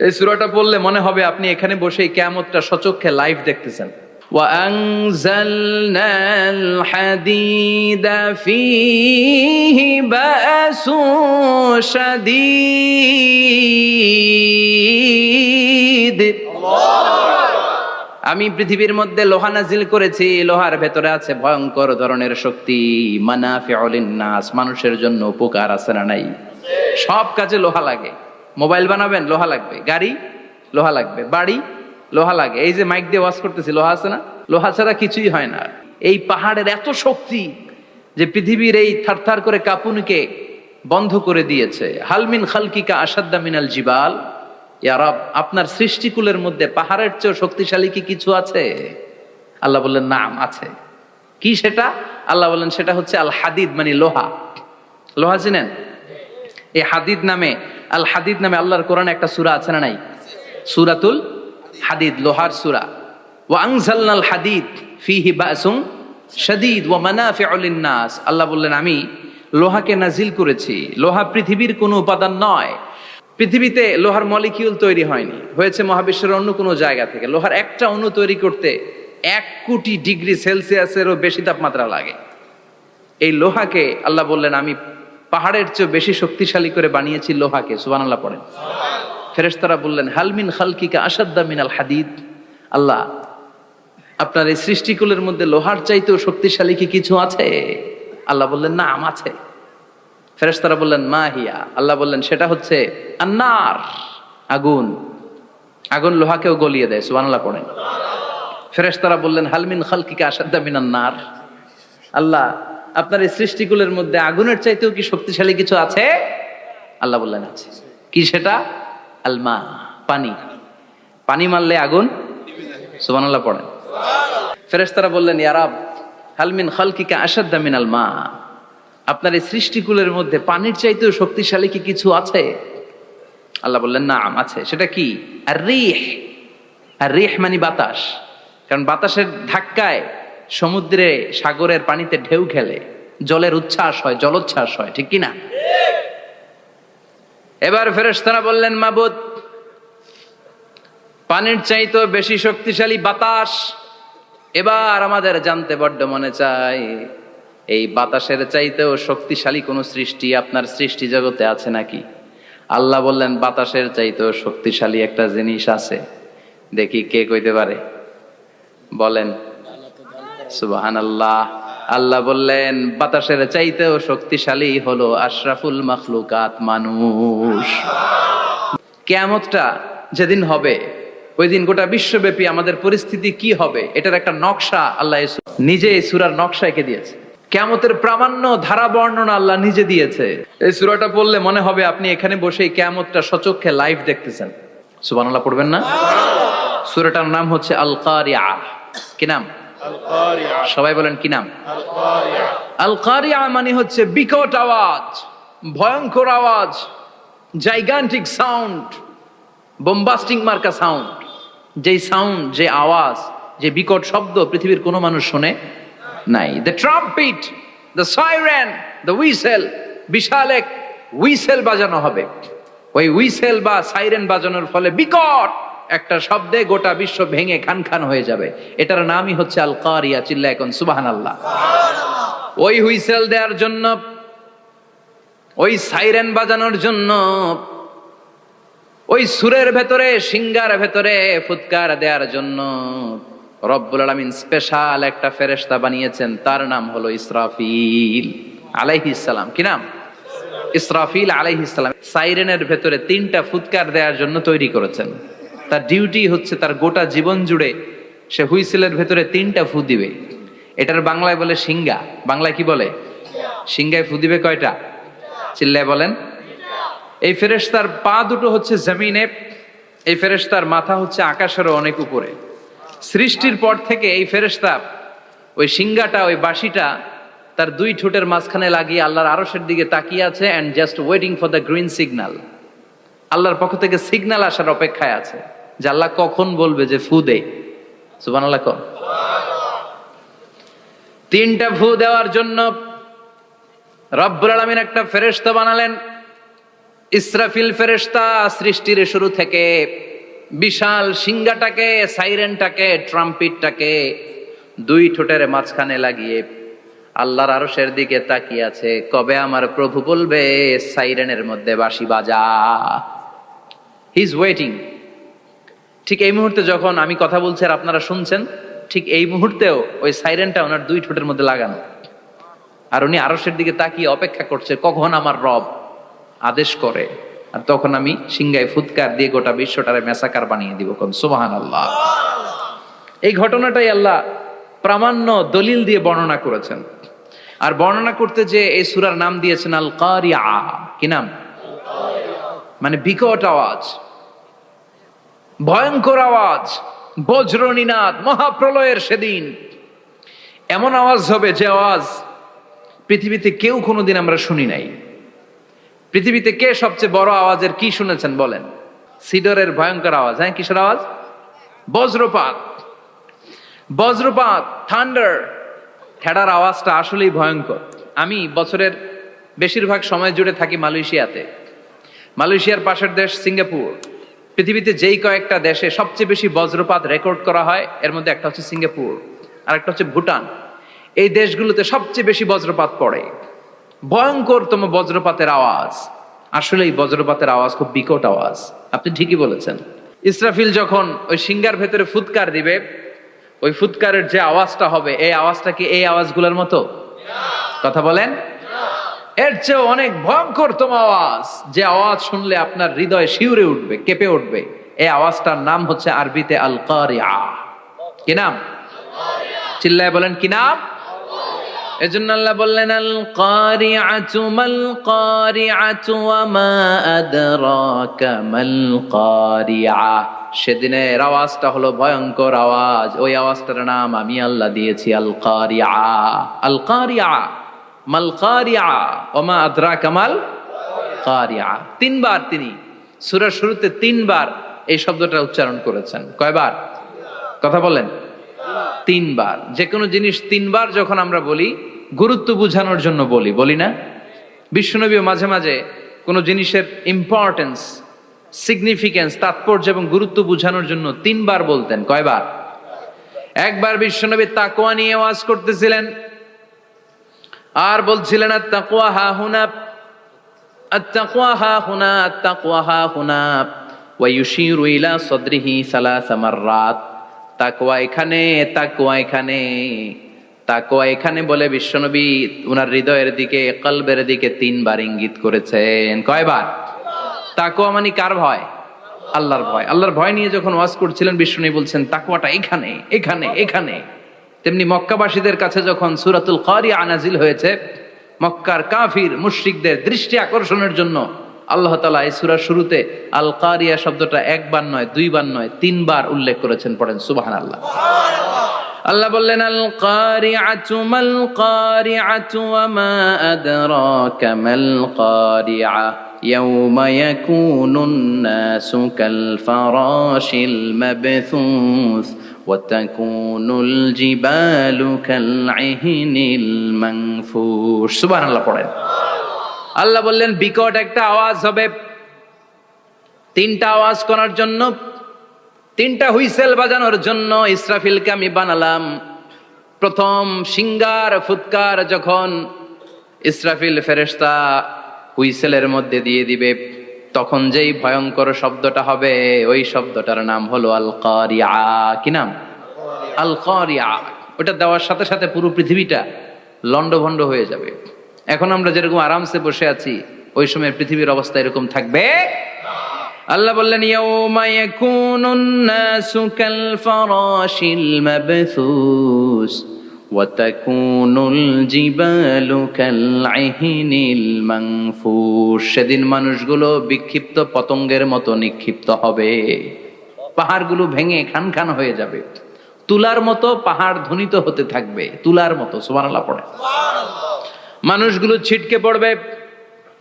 এই সূরাটা পড়লে মনে হবে আপনি এখানে বসেই কিয়ামতটা সচক্ষে লাইভ দেখতেছেন। وأنزلنا الحديد فيه بأس شديد আমি পৃথিবীর মধ্যে লোহা নাজিল করেছি, লোহার ভেতরে আছে ভয়ঙ্কর ধরনের শক্তি। মানাফিউল লিন্নাস, মানুষের জন্য উপকার আছে না নাই? সব কাজে লোহা লাগে। মোবাইল বানাবেন, লোহা লাগবে। গাড়ি, লোহা লাগবে। বাড়ি, লোহা লাগে। এই যে মাইক দিয়ে ওয়াজ করতেছি, লোহা আছে না? লোহা ছাড়া কিছুই হয় না। এই পাহাড়ের এত শক্তি যে পৃথিবীর এই থারথার করে কাঁপুনিকে বন্ধ করে দিয়েছে। হালমিন খালকিকা আসাদ্দা মিনাল জিবাল, ইয়া রব, আপনার সৃষ্টিকুলের মধ্যে পাহাড়ের চেয়ে শক্তিশালী কি কিছু আছে? আল্লাহ বললেন নাম আছে। কি সেটা? আল্লাহ বললেন সেটা হচ্ছে আল হাদিদ, মানে লোহা। লোহা চিনেন? এই হাদিদ নামে, আল হাদিদ নামে আল্লাহর কোরআনে একটা সূরা আছে না নাই? সূরাতুল হাদিদ, লোহার সূরা। ওয়া আনজালনাল হাদিদ ফীহি বাসুন শাদীদ ওয়া মানাফিউ লিন-নাস। আল্লাহ বললেন আমি লোহাকে নাজিল করেছি। লোহা পৃথিবীর কোনো উপাদান নয়। পৃথিবীতে লোহার মলিকিউল তৈরি হয়নি, হয়েছে মহাবিশ্বের অন্য কোনো জায়গা থেকে। লোহার একটা অণু তৈরি করতে 1 কোটি ডিগ্রি সেলসিয়াসেরও বেশি তাপমাত্রা লাগে। এই লোহাকে আল্লাহ বললেন আমি পাহাড়ের চেয়ে বেশি শক্তিশালী করে বানিয়েছি লোহাকে। সুবহানাল্লাহ পড়েন। ফেরেশতারা বললেন হালমিন খালকিকা আসাদ্দা মিনাল হাদিদ। আল্লাহ, আপনার এই সৃষ্টিকুলের মধ্যে লোহার চাইতেও শক্তিশালী কি কিছু আছে? আল্লাহ বললেন নাম আছে। ফেরেশতারা বললেন মা হিয়া। আল্লাহ বললেন সেটা হচ্ছে আন্নার, আগুন। আগুন লোহাকেও গলিয়ে দেয়। সুবহানাল্লাহ পড়েন। ফেরেশতারা বললেন হালমিন খালকিকা আসাদ্দা মিনান নার। আল্লাহ, আপনার এই সৃষ্টিকুলের মধ্যে আগুনের চাইতেও কি শক্তিশালী কিছু আছে? আল্লাহ বললেন আছে। কি সেটা? আলমা, পানি। পানি মারলে আগুন। সুবহানাল্লাহ পড়েন। ফেরেশতারা বললেন ইয়া রব, হালমিন খালকিকা আসাদ্দা মিনাল মা, আপনার এই সৃষ্টিকুলের মধ্যে পানির চাইতেও শক্তিশালী কি কিছু আছে? আল্লাহ বললেন নাম আছে। সেটা কি? আর রিহ। আর রিহ মানে বাতাস। কারণ বাতাসের ধাক্কায় সমুদ্রে, সাগরের পানিতে ঢেউ খেলে, জলের উচ্ছ্বাস হয়, জলোচ্ছ্বাস হয়, ঠিক কিনা? এবার ফেরেশতারা বললেন মাবুদ, পানির চাইতেও বেশি শক্তিশালী বাতাস। এবার আমাদের জানতে বড্ড মনে চায়, এই বাতাসের চাইতেও শক্তিশালী কোন সৃষ্টি আপনার সৃষ্টি জগতে আছে নাকি? আল্লাহ বললেন বাতাসের চাইতেও শক্তিশালী একটা জিনিস আছে। দেখি কে কইতে পারে, বলেন। সুবহানাল্লাহ। আল্লাহ বললেন বাতাসের চাইতেও শক্তিশালী হলো আশরাফুল মাখলুকাত, মানুষ। কিয়ামতটা যেদিন হবে, ওই দিন গোটা বিশ্বব্যাপী আমাদের পরিস্থিতি কি হবে এটার একটা নকশা আল্লাহ নিজে এই সূরার নকশা এঁকে দিয়েছে। কিয়ামতের প্রামাণ্য ধারা বর্ণনা আল্লাহ নিজে দিয়েছে। এই সূরাটা পড়লে মনে হবে আপনি এখানে বসেই কিয়ামতটা সচক্ষে লাইভ দেখতেছেন। সুবহানাল্লাহ পড়বেন না? সূরাটার নাম হচ্ছে আল কারিয়া। কি নাম? আল কারিয়া। সবাই বলেন কি নাম? আল কারিয়া। আল কারিয়া মানে হচ্ছে বিকট আওয়াজ, ভয়ঙ্কর আওয়াজ, জাইগান্টিক সাউন্ড, বোম্বাস্টিক মার্কা সাউন্ড। যেই সাউন্ড, যে আওয়াজ, যে বিকট শব্দ পৃথিবীর কোনো মানুষ শুনে নাই। The trumpet, the siren, the whistle. বিশাল এক হুইসেল বাজানো হবে। ওই হুইসেল বা সাইরেন বাজানোর ফলে বিকট একটা শব্দে গোটা বিশ্ব ভেঙে খান খান হয়ে যাবে। এটার নামই হচ্ছে আল কারিয়া। চিল্লায় এখন সুবহানাল্লাহ। ওই হুইসেল দেওয়ার জন্য, ওই সাইরেন বাজানোর জন্য, ওই সুরের ভেতরে, সিঙ্গার ভেতরে ফুৎকার দেওয়ার জন্য রব্বুল আলামিন স্পেশাল একটা ফেরেশতা বানিয়েছেন। তার নাম হলো ইসরাফিল আলাইহিস সালাম। কি নাম? ইসরাফিল আলাইহিস সালাম। সাইরেনের ভেতরে 3টা ফুৎকার দেওয়ার জন্য তৈরি করেছেন। তার ডিউটি হচ্ছে তার গোটা জীবন জুড়ে সে হুইসেলের ভেতরে 3টা ফু দিবে। এটার বাংলায় বলে সিঙ্গা। বাংলায় কি বলে? সিঙ্গায় ফু দিবে কয়টা? চিল্লায় বলেন। এই ফেরেশতার পা দুটো হচ্ছে জমিনে, এই ফেরেশতার মাথা হচ্ছে আকাশেরও অনেক উপরে। সৃষ্টির পর থেকে এই ফেরেশতা ওই সিঙ্গাটা, ওই বাঁশিটা তার 2 ঠোঁটের মাঝখানে লাগিয়ে আল্লাহর আরশের দিকে তাকিয়ে আছে, and just waiting for the green signal. আল্লাহর পক্ষ থেকে সিগন্যাল আসার অপেক্ষায় আছে যে আল্লাহ কখন বলবে যে ফু দে। সুবহানাল্লাহ। 3টা ফু দেওয়ার জন্য রব্বুল আলামিন একটা ফেরেশতা বানালেন। ইসরাফিল ফেরেশতা সৃষ্টির শুরু থেকে বিশাল সিংহাটাকে, সাইরেনটাকে, ট্রাম্পিটটাকে দুই ঠোঁটের মাঝখানে লাগিয়ে আল্লাহর আরশের দিকে তাকিয়ে আছে, কবে আমার প্রভু বলবে সাইরেনের মধ্যে বাঁশি বাজা। He is waiting. ঠিক এই মুহূর্তে যখন আমি কথা বলছি আর আপনারা শুনছেন, ঠিক এই মুহূর্তেও ওই সাইরেনটা ওনার দুই ঠোঁটের মধ্যে লাগানো, আর উনি আরশের দিকে তাকিয়ে অপেক্ষা করছে কখন আমার রব আদেশ করে, আর তখন আমি সিংহায় ফুৎকার দিয়ে গোটা বিশ্বটারে মেসাকার বানিয়ে দিব। কোন সুবহানাল্লাহ। এই ঘটনাটাই আল্লাহ প্রামাণ্য দলিল দিয়ে বর্ণনা করেছেন। আর বর্ণনা করতে যে এই সূরার নাম দিয়েছেন আল কারিয়া। কি নাম? মানে বিকট আওয়াজ, ভয়ঙ্কর আওয়াজ, বজ্রনীনাদ, মহাপ্রলয়ের সেদিন এমন আওয়াজ হবে যে আওয়াজ পৃথিবীতে কেউ কোনোদিন আমরা শুনি নাই। পৃথিবীতে কে সবচেয়ে বড় আওয়াজের কি শুনেছেন বলেন? সিডরের ভয়ঙ্কর আওয়াজ। হ্যাঁ, কিসের আওয়াজ? বজ্রপাত। বজ্রপাত, থান্ডার, ঠেডার আওয়াজটা আসলেই ভয়ঙ্কর। আমি বছরের বেশিরভাগ সময় জুড়ে থাকি মালয়েশিয়াতে। মালয়েশিয়ার পাশের দেশ সিঙ্গাপুর। পৃথিবীতে যেই কয়েকটা দেশে সবচেয়ে বেশি বজ্রপাত রেকর্ড করা হয় এর মধ্যে একটা হচ্ছে সিঙ্গাপুর, আর একটা হচ্ছে ভুটান। এই দেশগুলোতে সবচেয়ে বেশি বজ্রপাত পড়ে। ভয়ঙ্করতম বজ্রপাতের আওয়াজ। আসলে এই বজ্রপাতের আওয়াজ খুব বিকট আওয়াজ। আপনি ঠিকই বলেছেন। ইসরাফিল যখন ওই সিংহার ভেতরে ফুৎকার দিবে, ওই ফুৎকারের যে আওয়াজটা হবে, এই আওয়াজটা কি এই আওয়াজগুলোর মতো? কথা বলেন। এর চেয়ে অনেক ভয়ঙ্করতম আওয়াজ, যে আওয়াজ শুনলে আপনার হৃদয় শিউরে উঠবে, কেঁপে উঠবে। এই আওয়াজটার নাম হচ্ছে আরবিতে আল কারিয়া। কি নাম? চিল্লায় বলেন কি নাম? এজন্য আল্লাহ বললেন আল কারিআতু মাল কারিআতু ওয়া মা আদরাকা মাল কারিআ। সেদিনের আওয়াজটা হলো ভয়ঙ্কর আওয়াজ। ওই আওয়াজটার নাম আমি আল্লাহ দিয়েছি আল কারিআ। আল কারিআ মাল কারিআ ওয়া মা আদরাকা মাল কারিআ। তিনবার তিনি সূরার শুরুতে তিনবার এই শব্দটা উচ্চারণ করেছেন। কয়বার? কথা বলেন। তিনবার। যে কোনো জিনিস তিনবার যখন আমরা বলি গুরুত্ব বোঝানোর জন্য বলি, বলি না? বিশ্বনবীও মাঝে মাঝে কোনো জিনিসের ইম্পর্টেন্স, সিগনিফিকেন্স, তাৎপর্য এবং গুরুত্ব বোঝানোর জন্য তিনবার বলতেন। কয়বার? একবার বিশ্বনবী তাকওয়া নিয়ে ওয়াজ করতেছিলেন আর বলছিলেন আত-তাকওয়া হা হুনা, আত-তাকওয়া হা হুনা, আত-তাকওয়া হা হুনা ওয়া ইউশিরু ইলা সাদরিহি সালাসা মাররাত। তাকওয়া এখানে, তাকওয়া এখানে, তাকওয়া এখানে বলে বিশ্বনবী উনার হৃদয়ের দিকে, কলবের দিকে তিনবার ইঙ্গিত করেছেন। কয়বার? তাকওয়া মানে কার ভয়? আল্লাহর ভয়। আল্লাহর ভয় নিয়ে যখন ওয়াজ করছিলেন বিশ্বনবী বলছেন তাকওয়াটা এখানে, এখানে, এখানে। তেমনি মক্কাবাসীদের কাছে যখন সূরাতুল কারিয়া নাজিল হয়েছে, মক্কার কাফির মুশরিকদের দৃষ্টি আকর্ষণের জন্য আল্লাহ তাআলা এই সূরার শুরুতে আল কারিয়া শব্দটা একবার নয়, দুইবার নয়, তিনবার উল্লেখ করেছেন। পড়েন সুবহানাল্লাহ। আল্লাহ বললেন আল কারিআতু মাল কারিআতু ওয়া মা আদরাকা মাল কারিআ ইয়াউমা ইয়াকুনুন নাসু কাল ফারাশিল মাবথুস ওয়া তাকুনুল জিবালু কাল ইহনিল মানফুশ। সুবহানাল্লাহ পড়েন। আল্লাহ বললেন বিকট একটা আওয়াজ হবে। তিনটা আওয়াজ করার জন্য, তিনটা হুইসেল বাজানোর জন্য ইসরাফিলকে আমি বানালাম। প্রথম সিংহার ফুৎকার যখন ইসরাফিল ফেরেশতা হুইসেলের মধ্যে দিয়ে দিবে, তখন যেই ভয়ঙ্কর শব্দটা হবে, ওই শব্দটার নাম হলো আল কারিআ। কি নাম? আল কারিআ। ওটা দেওয়ার সাথে সাথে পুরো পৃথিবীটা লন্ডভন্ড হয়ে যাবে। এখন আমরা যেরকম আরামসে বসে আছি, ওই সময় পৃথিবীর অবস্থা এরকম থাকবে। আল্লাহ বললেন ইয়াউমা ইয়াকুনুন নাসু কাল ফারাশিল মাবথুস ওয়া তাকুনুল জিবালু কাল ইহনিল মানফুশ। সেদিন মানুষগুলো বিক্ষিপ্ত পতঙ্গের মতো নিক্ষিপ্ত হবে। পাহাড়গুলো ভেঙে খান খান হয়ে যাবে। তুলার মতো পাহাড় ধ্বনিত হতে থাকবে, তুলার মতো। সুবহানাল্লাহ পড়ে। মানুষগুলো ছিটকে পড়বে।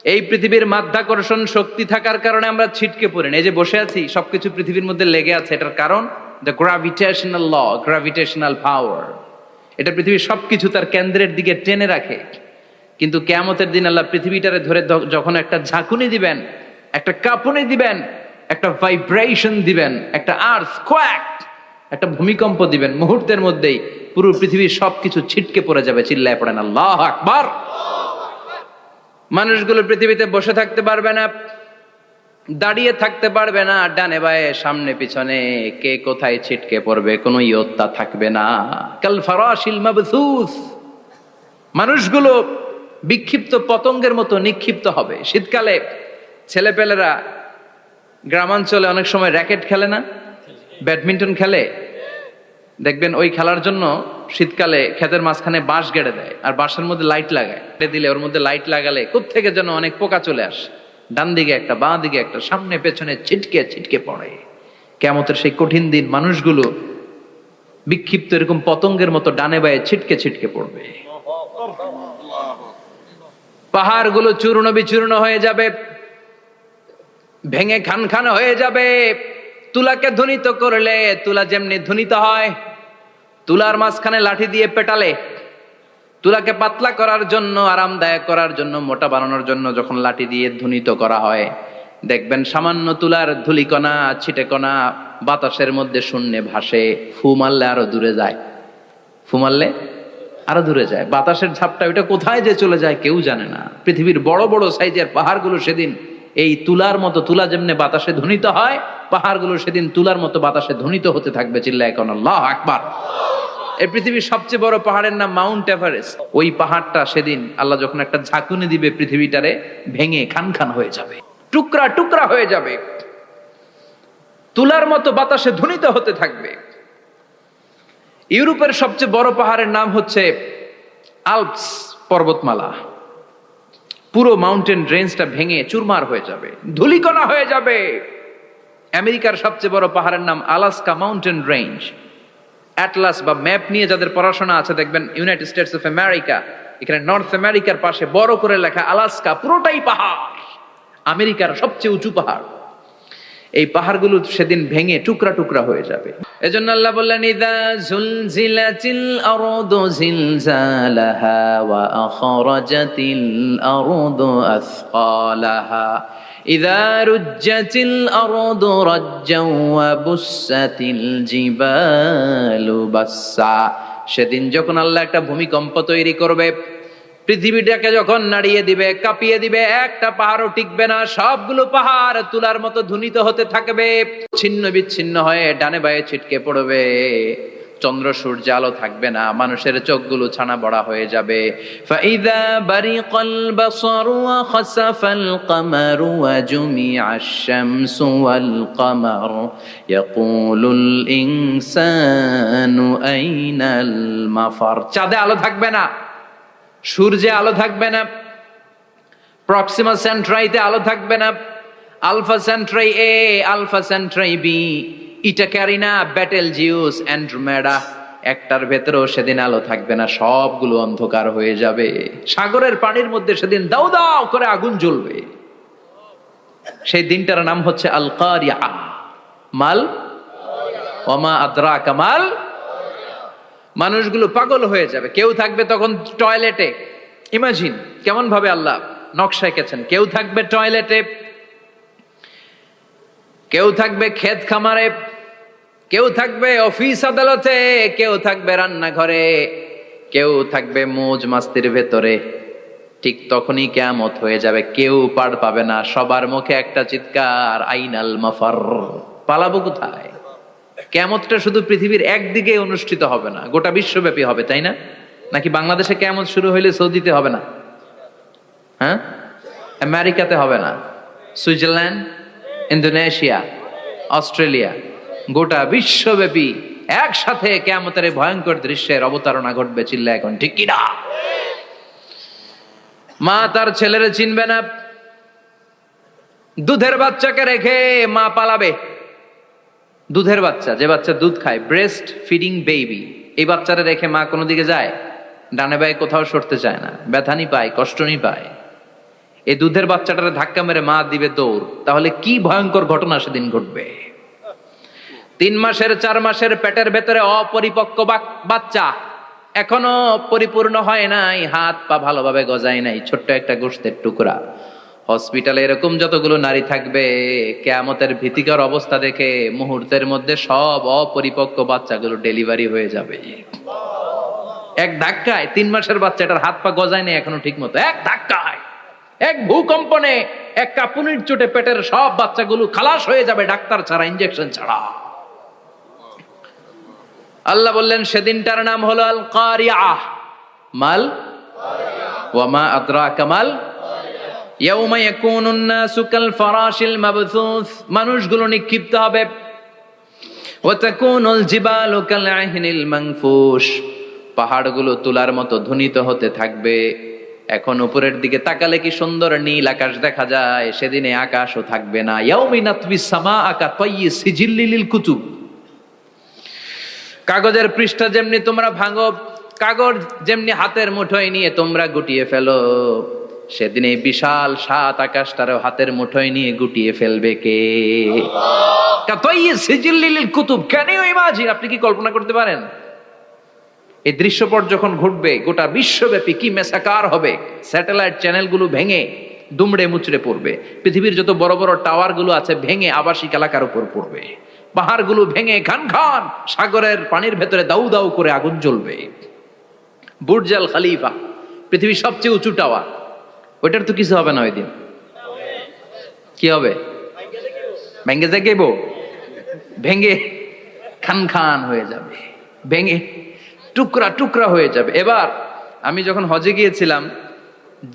এই পৃথিবীর মাধ্যাকর্ষণ শক্তি থাকার কারণে আমরা ছিটকে পড়ি না। এই যে বসে আছি, সবকিছু পৃথিবীর মধ্যে লেগে আছে। এটার কারণ দ্য গ্রাভিটেশনাল ল, গ্রাভিটেশনাল পাওয়ার। এটা পৃথিবীর সবকিছু তার কেন্দ্রের দিকে টেনে রাখে। কিন্তু কিয়ামতের দিন আল্লাহ পৃথিবীটারে ধরে যখন একটা ঝাঁকুনি দিবেন, একটা কাঁপুনি দিবেন, একটা ভাইব্রেশন দিবেন, একটা আর্থকোয়াক, একটা ভূমিকম্প দিবেন, মুহূর্তের মধ্যেই পুরো পৃথিবীর সবকিছু ছিটকে পড়ে যাবে। চিল্লায় পড়েন আল্লাহু আকবার। মানুষগুলো পৃথিবীতে বসে থাকতে পারবে না, দাঁড়িয়ে থাকতে পারবে না, ডানে বায়ে সামনে পিছনে কে কোথায় ছিটকে পড়বে কোনো ইয়ত্তা থাকবে না। কাল ফারাশিল মাবথুস, মানুষগুলো বিক্ষিপ্ত পতঙ্গের মতো নিক্ষিপ্ত হবে। শীতকালে ছেলেপেলেরা গ্রামাঞ্চলে অনেক সময় র্যাকেট খেলে না, ব্যাডমিন্টন খেলে, দেখবেন ওই খেলার জন্য শীতকালে ক্ষেতের মাঝখানে বাঁশ গেড়ে দেয়, আর বাঁশের মধ্যে লাইট লাগায়, দিলে ওর মধ্যে লাইট লাগালে কোত্থেকে যেন অনেক পোকা চলে আসে, ডান দিকে একটা বাঁ দিকে একটা, সামনে পেছনে ছিটকে ছিটকে পড়ে। কিয়ামতের সেই কঠিন দিন মানুষগুলো বিক্ষিপ্ত এরকম পতঙ্গের মতো ডানে বায়ে ছিটকে ছিটকে পড়বে। পাহাড়গুলো চূর্ণ বিচূর্ণ হয়ে যাবে, ভেঙে খান খান হয়ে যাবে। তুলাকে ধ্বনিত করলে তুলা যেমনি ধ্বনিত হয়, তুলার মাঝখানে লাঠি দিয়ে পেটালে, তুলাকে পাতলা করার জন্য, আরামদায়ক করার জন্য, মোটা বানানোর জন্য যখন লাঠি দিয়ে ধ্বনিত করা হয়, দেখবেন সামান্য তুলার ধুলিকণা ছিটেকণা বাতাসের মধ্যে শূন্যে ভাসে। ফু মারলে আরো দূরে যায়, ফু মারলে আরো দূরে যায়। বাতাসের ঝাপটা ওইটা কোথায় যে চলে যায় কেউ জানে না। পৃথিবীর বড় বড় সাইজের পাহাড়গুলো সেদিন এই তুলার মতো, তুলা যেমনি বাতাসে ধ্বনিত হয়, পাহাড়গুলো সেদিন তুলার মতো বাতাসে ধ্বনিত হতে থাকবে। চিল্লায় কোন আল্লাহু আকবার। এই পৃথিবীর সবচেয়ে বড় পাহাড়ের নাম মাউন্ট এভারেস্ট। ওই পাহাড়টা সেদিন আল্লাহ যখন একটা ঝাঁকুনি দিবে, পৃথিবীটারে ভেঙে খান খান হয়ে যাবে, টুকরা টুকরা হয়ে যাবে, তুলার মতো বাতাসে ধ্বনিত হতে থাকবে। ইউরোপের সবচেয়ে বড় পাহাড়ের নাম হচ্ছে আল্পস পর্বতমালা। পুরো মাউন্টেন রেঞ্জটা ভেঙে চুরমার হয়ে যাবে, ধূলিকণা হয়ে যাবে। আমেরিকার সবচেয়ে বড় পাহাড়ের নাম আলাস্কা মাউন্টেন রেঞ্জ। অ্যাটলাস বা ম্যাপ নিয়ে যাদের পড়াশোনা আছে দেখবেন ইউনাইটেড স্টেটস অফ আমেরিকা, এখানে নর্থ আমেরিকার পাশে বড় করে লেখা আলাস্কা, পুরোটাই পাহাড়, আমেরিকার সবচেয়ে উঁচু পাহাড়। এই পাহাড়গুলো সেদিন ভেঙে টুকরা টুকরা হয়ে যাবে। এজন্য আল্লাহ বললেন, ইযা যুলজিলাতিল আরদু জিলজালাহা ওয়া আখরাজাতিল আরদু আসকালাহা ইযা রুজ্জাতিল আরদু রাজ্জাও ওয়া বুসাতিল জিবালু বাসসা। সেদিন যখন আল্লাহ একটা ভূমিকম্প তৈরি করবে, পৃথিবীটাকে যখন নাড়িয়ে দিবে, কাঁপিয়ে দিবে, একটা পাহাড়ও টিকবে না, সবগুলো পাহাড় তুলার মতো ধ্বনিত হতে থাকবে, ছিন্ন বিচ্ছিন্ন হয়ে ডানে বায়ে ছিটকে পড়বে। চন্দ্র সূর্য আলো থাকবে না, মানুষের চোখগুলো ছানা বড়া হয়ে যাবে। ফাইযা বারিকাল বাসারু ওয়া খাসাফাল কামারু ওয়া জুমিআশ শামসু ওয়াল কামার ইয়াকুলুল ইনসানু আইনাল মাফার। চাঁদে আলো থাকবে না, সূর্যে আলো থাকবে না, প্রক্সিমা সেন্ট্রাইতে আলো থাকবে না, আলফা সেন্ট্রাই এ, আলফা সেন্ট্রাই বি, ইটা ক্যারিনা, ব্যাটেল জিউস, অ্যান্ড্রোমেডা, একটার ভেতরেও সেদিন আলো থাকবে না, সবগুলো অন্ধকার হয়ে যাবে। সাগরের পানির মধ্যে সেদিন দাউ দাউ করে আগুন জ্বলবে। সেই দিনটার নাম হচ্ছে আল কারিয়া। মাল ওমা আদরাকা মাল। মানুষগুলো পাগল হয়ে যাবে। কেউ থাকবে তখন টয়লেটে, ইমাজিন কেমন ভাবে আল্লাহ নকশা এঁকেছেন। কেউ থাকবে টয়লেটে, কেউ থাকবে ক্ষেত খামারে, কেউ থাকবে অফিস আদালতে, কেউ থাকবে রান্নাঘরে, কেউ থাকবে মৌজ মাস্তির ভেতরে। ঠিক তখনই কিয়ামত হয়ে যাবে, কেউ পার পাবে না। সবার মুখে একটা চিৎকার, আইনাল মাফার। পালাবো কোথায়? কিয়ামতটা শুধু পৃথিবীর একদিকে অনুষ্ঠিত হবে না, গোটা বিশ্বব্যাপী হবে, তাই না? নাকি বাংলাদেশে কিয়ামত শুরু হইলে সৌদিতে হবে না? হ্যাঁ, আমেরিকাতে হবে না, সুইজারল্যান্ড, ইন্দোনেশিয়া, অস্ট্রেলিয়া, গোটা বিশ্বব্যাপী একসাথে কিয়ামতের ভয়ঙ্কর দৃশ্যের অবতারণা ঘটবে। চিল্লা এখন ঠিক কিনা? মা তার ছেলেরে চিনবে না, দুধের বাচ্চাকে রেখে মা পালাবে। দুধের বাচ্চা, যে বাচ্চা দুধ খায়, ব্রেস্ট ফিডিং বেবি, এই বাচ্চারা রেখে মা কোনো দিকে যায়? ডানে বায়ে কোথাও সরতে চায় না, ব্যথানি পায়, কষ্টনি পায়। এই দুধের বাচ্চাটারে ধাক্কা মেরে মা দিবে দৌড়। তাহলে কি ভয়ঙ্কর ঘটনা সেদিন ঘটবে। 3 মাসের 4 মাসের পেটের ভেতরে অপরিপক্ক বাচ্চা, এখনো পরিপূর্ণ হয় নাই, হাত পা ভালোভাবে গজায় নাই, ছোট্ট একটা গোশতের টুকরা, হসপিটালে এরকম যতগুলো নারী থাকবে, কিয়ামতের ভীতিকর অবস্থা দেখে মুহূর্তের মধ্যে সব অপরিপক্ক বাচ্চাগুলো ডেলিভারি হয়ে যাবে। এক ধাক্কায় 3 মাসের বাচ্চাটার হাত পা গজায় নেই এখনো ঠিক মতো, এক ধাক্কায়, এক ভূকম্পনে, এক কাঁপুনির চোটে পেটের সব বাচ্চাগুলো খালাস হয়ে যাবে ডাক্তার ছাড়া, ইনজেকশন ছাড়া। আল্লাহ বললেন সেদিনটার নাম হলো আল কারিআহ। মাল ওয়া মা আদরাকা মাল ইয়াউমা ইয়াকুনুন নাসু কাল ফারাশিল মাবথুস, মানুষগুলো নিক্ষিপ্ত হবে। ওয়া তাকুনুল জিবালু কাল আহিনিল মানফুশ, পাহাড়গুলো তুলার মতো ধ্বনিত হতে থাকবে। এখন উপরের দিকে তাকালে কি সুন্দর নীল আকাশ দেখা যায়, সেদিনে আকাশও থাকবে না। ইয়াউমি নাতবিস সামাআ কাতাইয়ি সিজিল্লিল কুতুব, কাগজের পৃষ্ঠা যেমনি তোমরা ভাঙো, কাগজ যেমনি হাতের মুঠোয় নিয়ে তোমরা গুটিয়ে ফেলো, সেদিন এই বিশাল 7 আকাশটারও হাতের মুঠোয় নিয়ে গুটিয়ে ফেলবে কে? কাতাইয়ি সিজিল্লিল কুতুব, ক্যান ইউ ইমাজিন? আপনি কি কল্পনা করতে পারেন এই দৃশ্যপট যখন ঘটবে গোটা বিশ্বব্যাপী কি মেসাকার হবে? স্যাটেলাইট চ্যানেলগুলো ভেঙে দুমড়ে মুচড়ে পড়বে, পৃথিবীর যত বড় বড় টাওয়ার গুলো আছে ভেঙে আবাসিক এলাকার উপর পড়বে, পাহাড়গুলো ভেঙে খান খান সাগরের পানির ভেতরে দাউ দাউ করে আগুন জ্বলবে। বুর্জ আল খলিফা, পৃথিবীর সবচেয়ে উঁচু টাওয়ার, ওইটার তো কিছু হবে না ওই দিন। কি হবে? ভেঙে যাইব, ভেঙে খান খান হয়ে যাবে, ভেঙে টুকরা টুকরা হয়ে যাবে। এবার আমি যখন হজে গিয়েছিলাম,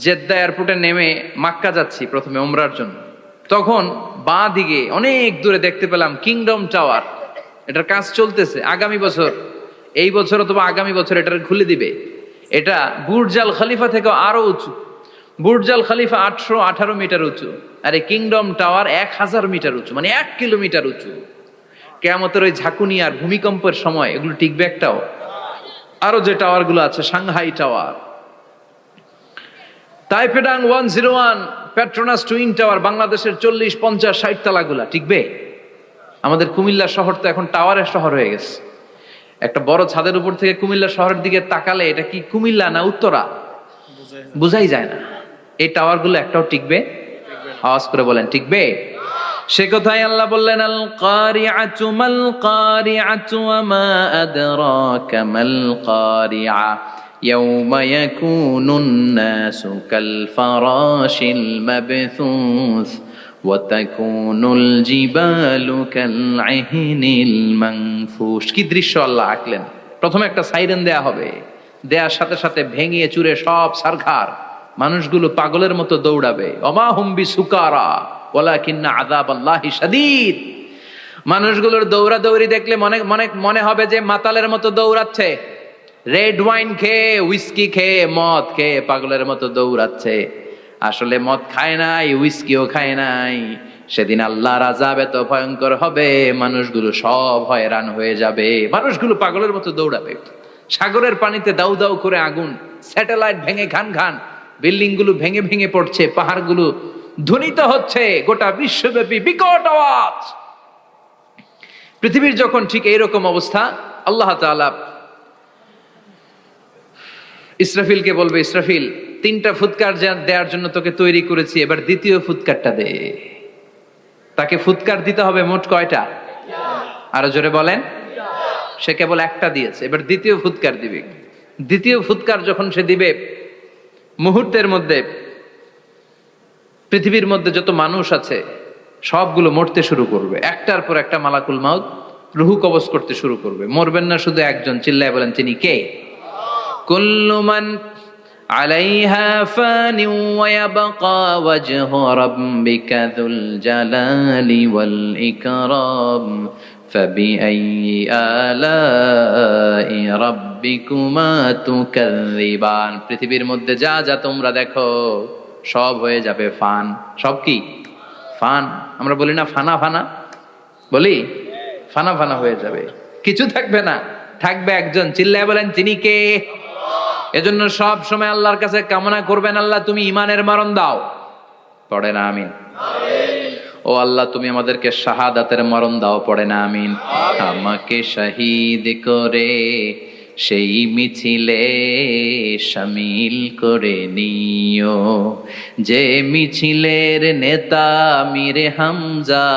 জেদ্দা এয়ারপোর্টে নেমে মাক্কা যাচ্ছি প্রথমে উমরার জন্য, তখন বাঁ দিকে অনেক দূরে দেখতে পেলাম কিংডম টাওয়ার। এটার কাজ চলতেছে, আগামী বছর, এই বছর অথবা আগামী বছর এটার খুলে দিবে। এটা বুর্জ আল খলিফা থেকে আরো উঁচু। বুর্জ আল খলিফা 818 মিটার উঁচু, আর এই কিংডম টাওয়ার 1000 মিটার উঁচু, মানে 1 কিলোমিটার উঁচু। কিয়ামতের ওই ঝাঁকুনি আর ভূমিকম্পের সময় এগুলো টিকবে একটাও? আরো যে টাওয়ার গুলো আছে, সাংহাই টাওয়ার, তাইপেডাং 101, পেট্রোনাস টুইন টাওয়ার, বাংলাদেশের 40, 50, 60 তালাগুলা টিকবে? আমাদের কুমিল্লা শহর তো এখন টাওয়ারের শহর হয়ে গেছে। একটা বড় ছাদের উপর থেকে কুমিল্লা শহরের দিকে তাকালে এটা কি কুমিল্লা না উত্তরা বুঝাই যায় না। এই টাওয়ার গুলো একটাও টিকবে? আওয়াজ করে বলেন টিকবে? সে কথাই আল্লাহ বললেন আল কারিআতু মাল কারিআতু ওয়া মা আদরাকা মাল কারিআ ইয়াউমা ইয়াকুনুন নাসু কাল ফারাশিল মাবথুস ওয়া তাকুনুল জিবালু কাল আহিনিল মানফুশ। কি দৃশ্য আল্লাহ আঁকলেন! প্রথমে একটা সাইরেন দেয়া হবে, দেয়ার সাথে সাথে ভেঙে চুরে সব সারখার, মানুষগুলো পাগলের মতো দৌড়াবে। ওমা হুম বিসুকারা ওয়ালাকিন্না আযাবাল্লাহি শাদীদ। মানুষগুলোর দৌড়াদৌড়ি দেখলে মনে হবে যে মাতালের মতো দৌড়াচ্ছে, রেড ওয়াইন খেয়ে, উইস্কি খেয়ে, মদ খেয়ে পাগলের মতো দৌড়াচ্ছে। আসলে মদ খায় নাই, উইস্কিও খায় নাই। সেদিন আল্লাহর আযাব এত ভয়ঙ্কর হবে, মানুষগুলো সব হয়রান হয়ে যাবে, মানুষগুলো পাগলের মতো দৌড়াবে। সাগরের পানিতে দাউ দাউ করে আগুন, স্যাটেলাইট ভেঙে খান খান, বিল্ডিং গুলো ভেঙে ভেঙে পড়ছে, পাহাড়গুলো ধ্বনিত হচ্ছে, গোটা বিশ্বব্যাপী বিকট আওয়াজ। পৃথিবীর যখন ঠিক এইরকম অবস্থা, আল্লাহ তাআলা ইসরাফিলকে বলবে, ইসরাফিল 3টা ফুৎকার দেওয়ার জন্য তোকে তৈরি করেছি, এবার দ্বিতীয় ফুৎকারটা দে। তাকে ফুৎকার দিতে হবে মোট কয়টা? আরো জোরে বলেন। সে কেবল একটা দিয়েছে, এবার দ্বিতীয় ফুৎকার দিবে। দ্বিতীয় ফুৎকার যখন সে দিবে, মুহূর্তের মধ্যে পৃথিবীর মধ্যে যত মানুষ আছে সবগুলো মরতে শুরু করবে, একটার পর একটা মালাকুল মাউত রুহু কবজ করতে শুরু করবে। মরবেন না শুধু একজন, চিল্লায় বলেন তিনি কে? কুল্লু মান আলাইহা ফানি ওয়া ইয়াবকা ওয়াজহু রাব্বিকা যুল জালালি ওয়াল ইকরাম ফাবিআইয়ি আলাই রাব্বিকুমা তুকাযযিবান। পৃথিবীর মধ্যে যা যা তোমরা দেখো সব হয়ে যাবে ফান। সব কি? ফান। আমরা বলি না ফানা ফানা, বলি ফানা ফানা হয়ে যাবে, কিছু থাকবে না, থাকবে একজন, চিল্লায় বলেন তিনি কে? এজন্য সব সময় আল্লাহর কাছে কামনা করবেন, আল্লাহ তুমি ঈমানের মরণ দাও। পড়ে না আমিন? ও আল্লাহ তুমি আমাদেরকে শাহাদাতের মরণ দাও। পড়ে না আমিন? আমাকে শহীদ করে সেই মিছিলে শামিল করে নিও। যে মিছিলের নেতা মীরে হামজা,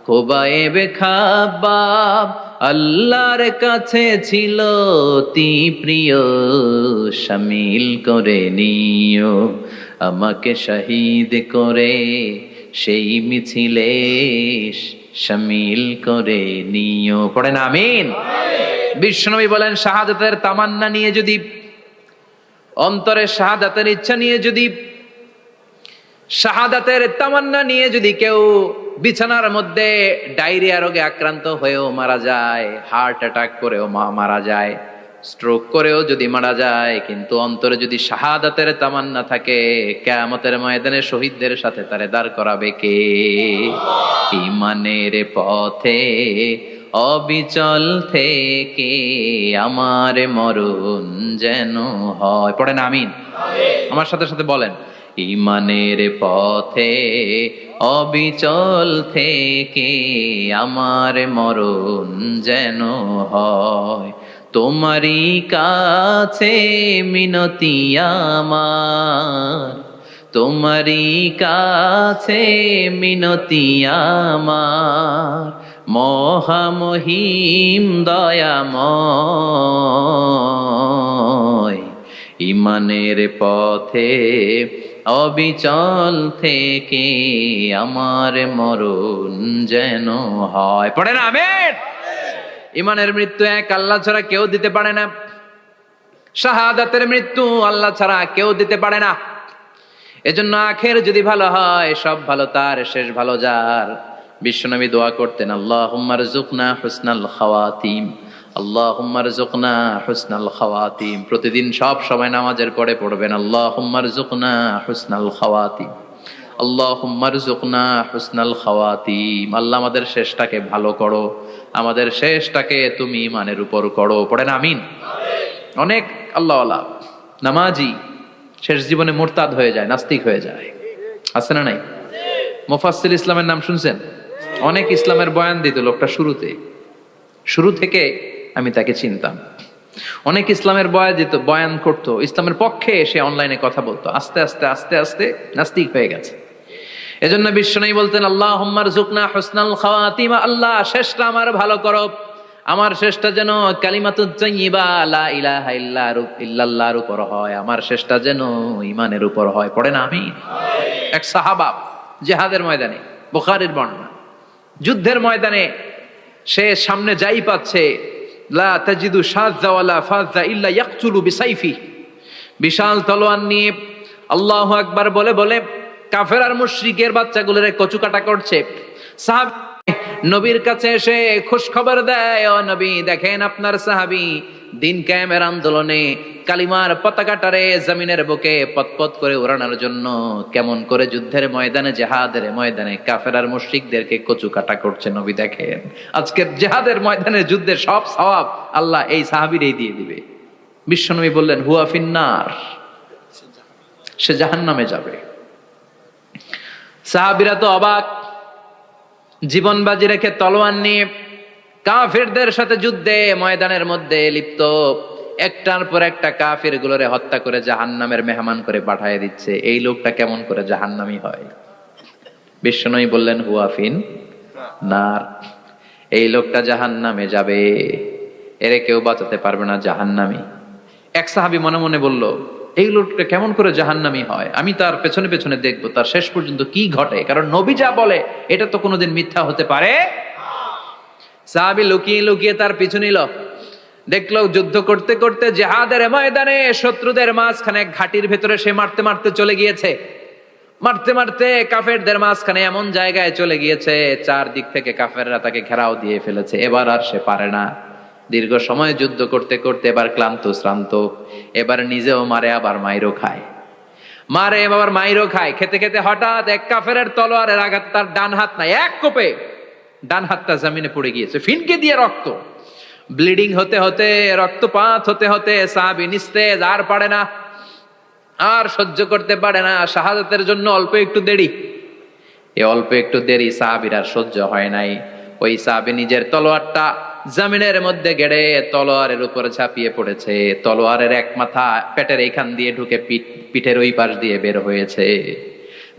খোবায়েবে খাব্বাব আল্লাহর কাছে ছিল অতি প্রিয়, শামিল করে নিও। আমাকে শহীদ করে সেই মিছিলে শামিল করে নিও। পড়েন আমিন। বিশ্বনবী বলেন, শাহাদাতের তামান্না নিয়ে যদি, অন্তরে শাহাদাতের ইচ্ছা নিয়ে যদি, শাহাদাতের তামান্না নিয়ে যদি কেউ বিছানার মধ্যে ডায়রিয়া রোগে আক্রান্ত হয়েও মারা যায়, হার্ট অ্যাটাক করেও মারা যায়, স্ট্রোক করেও যদি মারা যায়, কিন্তু অন্তরে যদি শাহাদাতের তামান্না থাকে, কিয়ামতের ময়দানে শহীদদের সাথে তারে দাঁড় করাবে কে? ঈমানের পথে অবিচল থেকে আমার মরণ যেন হয়। পড়েন আমিন। আমার সাথে সাথে বলেন, ঈমানের পথে অবিচল থেকে আমার মরণ যেন হয়। তোমারই কাছে মিনতি আমার, তোমারই কাছে মিনতি আমার, মহামহিম দয়াময়। ঈমানের পথে অবিচল থেকে আমার মরণ যেন হয়। পড়েন আমিন। ঈমানের মৃত্যু এক আল্লাহ ছাড়া কেউ দিতে পারে না, শাহাদাতের মৃত্যু আল্লাহ ছাড়া কেউ দিতে পারে না। এজন্য আখের যদি ভালো হয়, সব ভালো তার, শেষ ভালো যার। বিশ্বনবী দোয়া করতেন, আল্লাহুম্মা রযুকনা হুসনাল খাওয়াতিম, আল্লাহুম্মা রযুকনা হুসনাল খাওয়াতিম। প্রতিদিন সব সময় নামাজের পরে পড়বেন, আল্লাহুম্মা রযুকনা হুসনাল খাওয়াতিম, আল্লাহুম্মা রযুকনা হুসনাল খাওয়াতিম। আল্লাহ আমাদের শেষটাকে ভালো করো, আমাদের শেষটাকে তুমি ঈমানের উপর করো। পড়েন আমিন। অনেক আল্লাহওয়ালা নামাজি শেষ জীবনে মুরতাদ হয়ে যায়, নাস্তিক হয়ে যায়, আছে না নাই? মুফাসসির ইসলামের নাম শুনছেন? অনেক ইসলামের বয়ান দিত লোকটা শুরু থেকে আমি তাকে চিনতাম। অনেক ইসলামের বয়ান করতো, ইসলামের পক্ষে এসে অনলাইনে কথা বলতো। আস্তে আস্তে আস্তে আস্তে নাস্তিক হয়ে গেছে। এজন্য বিশ্বনবী বলতেন, আল্লাহুম্মা রযুকনা হুসনাল খাওয়াতিম, আল্লাহ শেষটা আমার ভালো করো, আমার শেষটা যেন কালিমাতুত তাইয়্যিবা লা ইলাহা ইল্লাল্লাহর উপর হয়, আমার শেষটা যেন ঈমানের উপর হয়। পড়েন আমিন। এক সাহাবা জিহাদের ময়দানে, বুখারীর বর্ণনা, যুদ্ধের ময়দানে সে সামনে যাই পাচ্ছে, লা তাজিদু শাযযা ওয়ালা ফাযযা ইল্লা ইয়াকতুলু বিসাইফি, বিশাল তলোয়ার নিয়ে আল্লাহু আকবার বলে বলে কাফের আর মুশরিকের বাচ্চাগুলোরে কচুকাটা করছে। সাহাবী নবীর কাছে এসে খুশ খবর দেয়, ও নবী দেখেন আপনার সাহাবী দিন কায়েমের আন্দোলনে কালিমার পতাকাটারে জমিনের বুকে পতপত করে উড়ানোর জন্য কেমন করে যুদ্ধের ময়দানে, জিহাদের ময়দানে কাফের আর মুশরিকদেরকে কচুকাটা করছে। নবী দেখেন, আজকের জিহাদের ময়দানে যুদ্ধের সব সওয়াব আল্লাহ এই সাহাবীরই দিয়ে দিবে। বিশ্বনবী বললেন, হুয়া ফিন্নার, সে জাহান্নামে যাবে। সাহাবীরা তো অবাক, জীবন বাজি রেখে তলোয়ার নিয়ে কাফেরদের সাথে যুদ্ধে ময়দানের মধ্যে লিপ্ত, একটার পর একটা কাফের গুলোরে হত্যা করে জাহান্নামের মেহমান করে পাঠিয়ে দিচ্ছে। এই লোকটা কেমন করে জাহান্নামী হয়? বিশ্বনবী বললেন, হুয়া ফিন নার, এই লোকটা জাহান্নামে যাবে, এরে কেউ বাঁচাতে পারবে না, জাহান্নামী। এক সাহাবী মনে মনে বলল, এই লোকটা কেমন করে জাহান্নামী হয়, আমি তার পেছনে পেছনে দেখবো তার শেষ পর্যন্ত কি ঘটে, কারণ নবী যা বলে এটা তো কোনোদিন মিথ্যা হতে পারে। সাহাবী লুকিয়ে লুকিয়ে তার পিছু নিল, দেখলো যুদ্ধ করতে করতে জিহাদের ময়দানে শত্রুদের মাঝখানে ঘাটির ভেতরে সে মারতে মারতে চলে গিয়েছে, মারতে মারতে কাফেরদের মাঝখানে এমন জায়গায় চলে গিয়েছে, চারদিক থেকে কাফেররা তাকে ঘেরাও দিয়ে ফেলেছে। এবার আর সে পারে না, দীর্ঘ সময় যুদ্ধ করতে করতে এবার ক্লান্ত শ্রান্ত, এবার নিজেও মারে আবার মাইরও খায়, মারে আবার মাইরও খায়। খেতে খেতে হঠাৎ এক কাফেরের তলোয়ারের আঘাত তার ডান হাত নাই, এক কোপে ডান হাতটা জমিনে পড়ে গিয়েছে, ফিনকে দিয়ে রক্ত, ব্লিডিং হতে হতে, রক্তপাত হতে হতে সাহাবী নিস্তেজ, আর পারে না, আর সহ্য করতে পারে না। শাহাদাতের জন্য অল্প একটু দেরি, এই অল্প একটু দেরি সাহাবীর আর সহ্য হয় নাই। ওই সাহাবী নিজের তলোয়ারটা জমিনের মধ্যে গেড়ে তলোয়ারের উপরে ঝাঁপিয়ে পড়েছে। তলোয়ারের এক মাথা পেটের এইখান দিয়ে ঢুকে পিঠের ওই পাশ দিয়ে বের হয়েছে।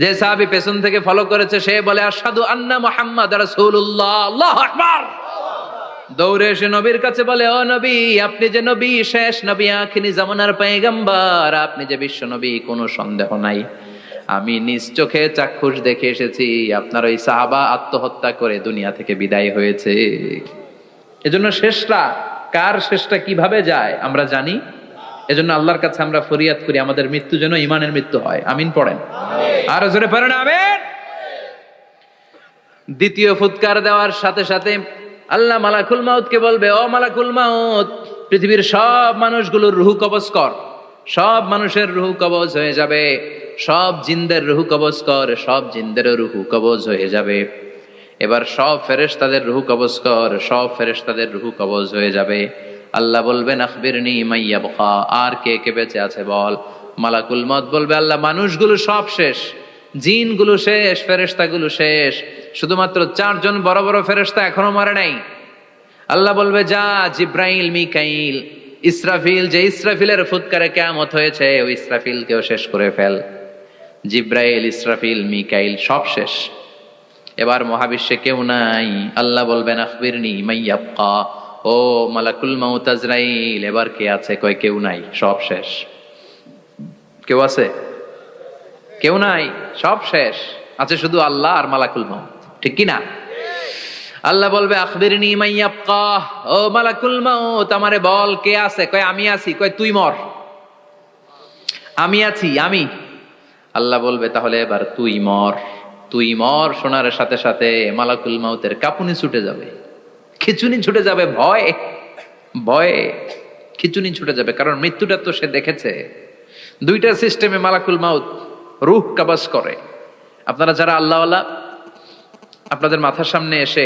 যে সাহাবী পেছন থেকে ফলো করেছে সে বলে আশহাদু আন্না মুহাম্মাদ রাসূলুল্লাহ, আল্লাহু আকবার। দৌড়ে এসে নবীর কাছে বলে, ও নবী, আপনি যে নবী, শেষ নবী, আখিরি জামানার পয়গম্বর, আপনি যে বিশ্ব নবী, কোনো সন্দেহ নাই। আমি নিজ চোখে চাক্ষুষ দেখে এসেছি আপনার ওই সাহাবা আত্মহত্যা করে দুনিয়া থেকে বিদায় হয়েছে। এজন্য শেষটা কার, শেষটা কিভাবে যায় আমরা জানি। এজন্য আল্লাহর কাছে আমরা ফরিয়াদ করি আমাদের মৃত্যু যেন ঈমানের মৃত্যু হয়। আমিন পড়েন, আর জোরে পড়েন আমিন। দ্বিতীয় ফুৎকার দেওয়ার সাথে সাথে আল্লাহ মালাকুল মাউতকে বলবে, ও মালাকুল মাউত, পৃথিবীর সব মানুষগুলোর রুহ কবজ কর। সব মানুষের রুহ কবজ হয়ে যাবে। সব জিনদের রুহ কবজ কর। সব জিনদেরও রুহ কবজ হয়ে যাবে। এবার সব ফেরেশতাদের রুহ কবজ কর। সব ফেরেশতাদের রুহ কবজ হয়ে যাবে। আল্লাহ বলবেন আখবিরনি মা ইয়াবকা, আর কে কে বেঁচে আছে বল। মালাকুল মউত বলবে, আল্লাহ মানুষগুলো সব শেষ, জিনগুলো শেষ, ফেরেশতাগুলো শেষ, শুধুমাত্র 4 জন বড় বড় ফেরেশতা এখনো মরে নাই। আল্লাহ বলবে, যা জিব্রাইল, মিকাইল, ইসরাফিল, যে ইসরাফিলের ফুৎকারে কিয়ামত হয়েছে ওই ইসরাফিলকেও শেষ করে ফেল। জিব্রাইল, ইসরাফিল, মিকাইল সব শেষ। এবার মহাবিশ্বে কেউ নাই। আল্লাহ বলবেন আখবিরনি মা ইয়াবকা, ও মালাকুল মাউত আজরাইল, এবার কে আছে? কয় কেউ নাই, সব শেষ। কেউ আছে? কেউ নাই, সব শেষ। আছে শুধু আল্লাহ আর মালাকুল মাউত, ঠিক কি না? আল্লাহ বলবে আখবিরনি মা ইয়াবকা, ও মালাকুল মাউত, আমারে বল কে আছে? কয় আমি আছি। কয় তুই মর। আমি আছি, আমি। আল্লাহ বলবে তাহলে এবার তুই মর। তুই মর শোনার সাথে সাথে মালাকুল মাউতের কাঁপুনি ছুটে যাবে, খিচুনি ছুটে যাবে, ভয় ভয়ে খিচুনি ছুটে যাবে। কারণ মৃত্যুটা তো সে দেখেছে। দুইটা সিস্টেমে মালাকুল মাউত রূহ কবজ করে। আপনারা যারা আল্লাহওয়ালা, আপনাদের মাথার সামনে এসে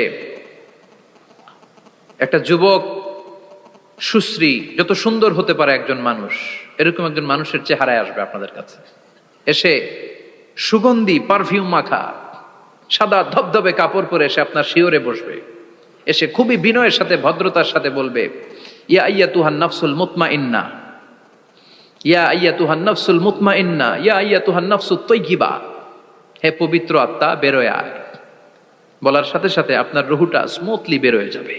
একটা যুবক, সুশ্রী, যত সুন্দর হতে পারে একজন মানুষ, এরকম একজন মানুষের চেহারায় আসবে আপনাদের কাছে। এসে সুগন্ধি পারফিউম মাখা সাদা ধবধবে কাপড় পরে এসে আপনার শিওরে বসবে। এসে খুবই বিনয়ের সাথে, ভদ্রতার সাথে বলবে, ইয়া আইয়াতুহান নাফসুল মুতমাইন্না, ইয়া আইয়াতুহান নাফসুল মুতমাইন্না, ইয়া আইয়াতুহান নাফসুত তাইয়্যিবা, হে পবিত্র আত্মা বেরোয় আয়। বলার সাথে সাথে আপনার রুহটা স্মুথলি বেরোয় যাবে।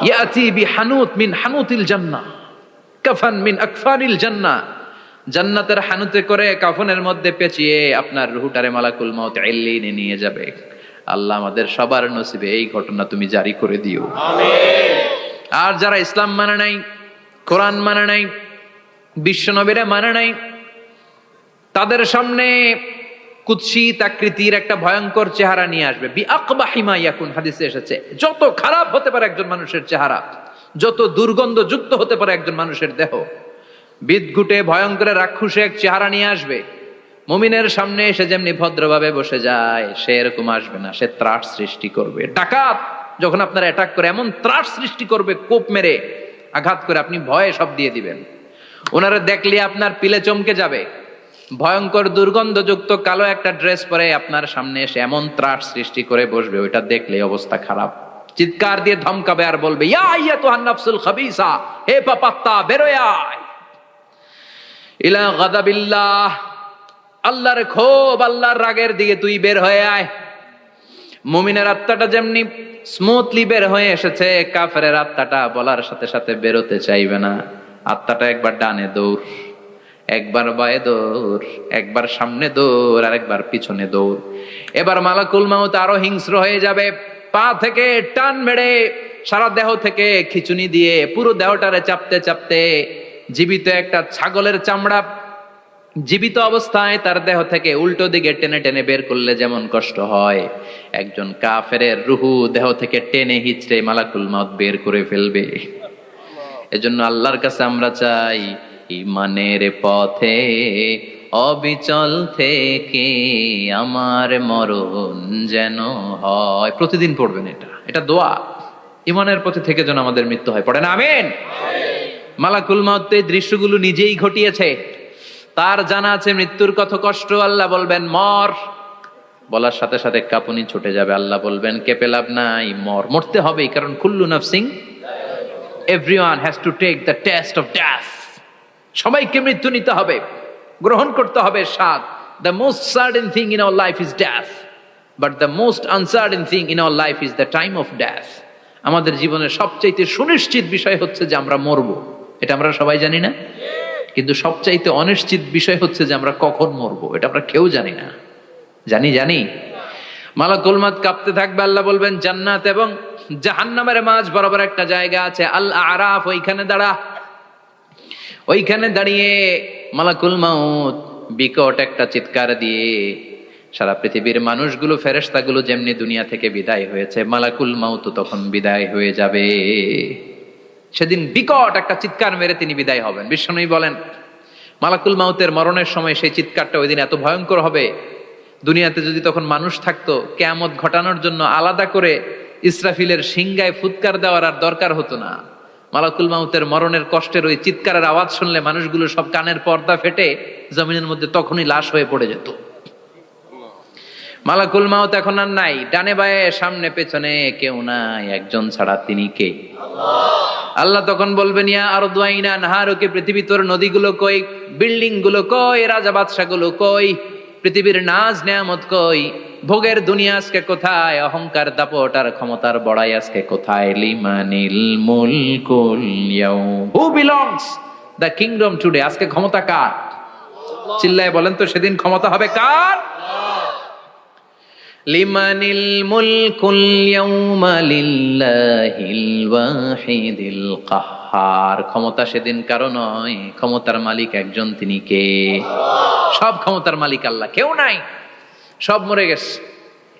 ইয়াতি বিহানুত মিন হানুতিল জান্নাহ, কাফান মিন আকফানিল জান্নাহ, জান্নাতের হানুতে করে কাফনের মধ্যে পেঁচিয়ে আপনার রুহটারে মালাকুল মাউত ইল্লিনে নিয়ে যাবে। আল্লাহ আমাদের সবার নসিবে এই ঘটনা তুমি জারি করে দিও, আমিন। আর যারা ইসলাম মানে নাই, কোরআন মানে নাই, বিশ্ব নবীরে মানে নাই, তাদের সামনে কুৎসিত আকৃতির একটা ভয়ঙ্কর চেহারা নিয়ে আসবে। বিআকবাহি মা ইয়াকুন, হাদিসে এসেছে, যত খারাপ হতে পারে একজন মানুষের চেহারা, যত দুর্গন্ধযুক্ত হতে পারে একজন মানুষের দেহ, বিদঘুটে ভয়ঙ্কর রাক্ষসে এক চেহারা নিয়ে আসবে। মুমিনের সামনে এসে যেমনি ভদ্রভাবে বসে যায়, সে এরকম আসবে না। সে ত্রাস সৃষ্টি করবে। ডাকাত যখন আপনার অ্যাটাক করে এমন ত্রাস সৃষ্টি করবে, কোপ মেরে আঘাত করে আপনি ভয়ে সব দিয়ে দিবেন। ওনারা দেখলে আপনার পিলে চমকে যাবে। ভয়ঙ্কর দুর্গন্ধযুক্ত কালো একটা ড্রেস পরে আপনার সামনে এসে এমন ত্রাস সৃষ্টি করে বসবে, ওইটা দেখলে অবস্থা খারাপ। চিৎকার দিয়ে ধমকাবে আর বলবে, ইয়া আইয়াতুহান নাফসুল খাবিসা, হে পাপাত্তা বেরোয় আয় ইলা গাদাবিল্লাহ, আল্লাহর ক্ষোভ, আল্লাহর রাগের দিকে তুই বের হয়ে আয়। মুমিনের আত্মাটা যেমনি স্মুথলি বের হয়ে এসেছে, কাফেরের আত্মাটা বলার সাথে সাথে বেরোতে চাইবে না। আত্মাটা একবার ডানে দৌড়, একবার বায়ে দৌড়, একবার সামনে দৌড়, আর একবার পিছনে দৌড়। এবার মালাকুল মাউত আরো হিংস্র হয়ে যাবে। পা থেকে টান মেরে সারা দেহ থেকে খিচুনি দিয়ে পুরো দেহটারে চাপতে চাপতে জীবিত একটা ছাগলের চামড়া জীবিত অবস্থায় তার দেহ থেকে উল্টো দিকে টেনে টেনে বের করলে যেমন কষ্ট হয়, একজন কাফেরের রুহু দেহ থেকে টেনে হিচড়ে মালাকুল মাউত বের করে ফেলবে। এজন্য আল্লাহর কাছে আমরা চাই, ঈমানের পথে অবিচল থেকে আমার মরণ যেন হয়। প্রতিদিন পড়বেন এটা দোয়া। ঈমানের পথে থেকে যেন আমাদের মৃত্যু হয়। পড়েন আমিন। মালাকুল মাউত এই দৃশ্যগুলো নিজেই ঘটিয়েছে। তার জানা আছে মৃত্যুর কত কষ্ট। আল্লাহ বলবেন মর, বলার সাথে সাথে কাঁপুনি ছুটে যাবে। আল্লাহ বলবেন কেঁপে লাভ নাই, মরতে হবেই, কারণ কুল্লু নাফসিন, everyone has to take the test of death. সবাইকে মৃত্যু নিতে হবে, গ্রহণ করতে হবে স্বাদ। The most certain thing in our life is death, but the most uncertain thing in our life is the time of death. আমাদের জীবনের সবচাইতে সুনিশ্চিত বিষয় হচ্ছে যে আমরা মরবো, এটা আমরা সবাই জানি না। কিন্তু সবচাইতে অনিশ্চিত বিষয় হচ্ছে যে আমরা কখন মরবো, এটা আমরা কেউ জানি না। জানি মালাকুল মউত কাঁপতে থাকবে। আল্লাহ বলবেন জান্নাত এবং জাহান্নামের মাঝ বরাবর একটা জায়গা আছে, আল আরাফ, ওইখানে দাঁড়া। ওইখানে দাঁড়িয়ে মালাকুল মউত বিকট একটা চিৎকার দিয়ে সারা পৃথিবীর মানুষগুলো, ফেরেশতাগুলো যেমনি দুনিয়া থেকে বিদায় হয়েছে, মালাকুল মউত তখন বিদায় হয়ে যাবে। সেদিন বিকট একটা চিৎকার মেরে তিনি বিদায় হবেন। বিশ্বনবী বলেন মালাকুল মউতের মরণের সময় সেই চিৎকারটা ওই দিন এত ভয়ঙ্কর হবে, দুনিয়াতে যদি তখন মানুষ থাকতো, কিয়ামত ঘটানোর জন্য আলাদা করে ইসরাফিলের সিংগায় ফুৎকার দেওয়ার আর দরকার হতো না। মালাকুল মউতের মরণের কষ্টের ওই চিৎকারের আওয়াজ শুনলে মানুষগুলো সব কানের পর্দা ফেটে জমিনের মধ্যে তখনই লাশ হয়ে পড়ে যেত। মালাকুল মউত এখন আর নাই, ডানে বায়ে সামনে পেছনে কেউ নাই, একজন ছাড়া, তিনি কে? আল্লাহ তখন বলবেন ইয়া আরদু আইনা নাহারুকে, পৃথিবী তোর নদীগুলো কই, বিল্ডিং গুলো কই, রাজা বাদশা গুলো কই, পৃথিবীর নাজ নেয়ামত কই, ভোগের দুনিয়া আজকে কোথায়, অহংকার দাপট আর ক্ষমতার বড়াই আজকে কোথায়? লিমানিল মুলকুল ইয়াউম, who belongs the kingdom today, আজকে ক্ষমতা কার? চিল্লায় বলেন তো সেদিন ক্ষমতা হবে কার? লিমানিল মুলকুল ইয়াউমা লিল্লাহিল ওয়াহিদিল কাহ্হার, ক্ষমতা সেদিন কারো নয়, ক্ষমতার মালিক একজন, তিনি কে? সব ক্ষমতার মালিক আল্লাহ, কেউ নাই, সব মরে গেছে।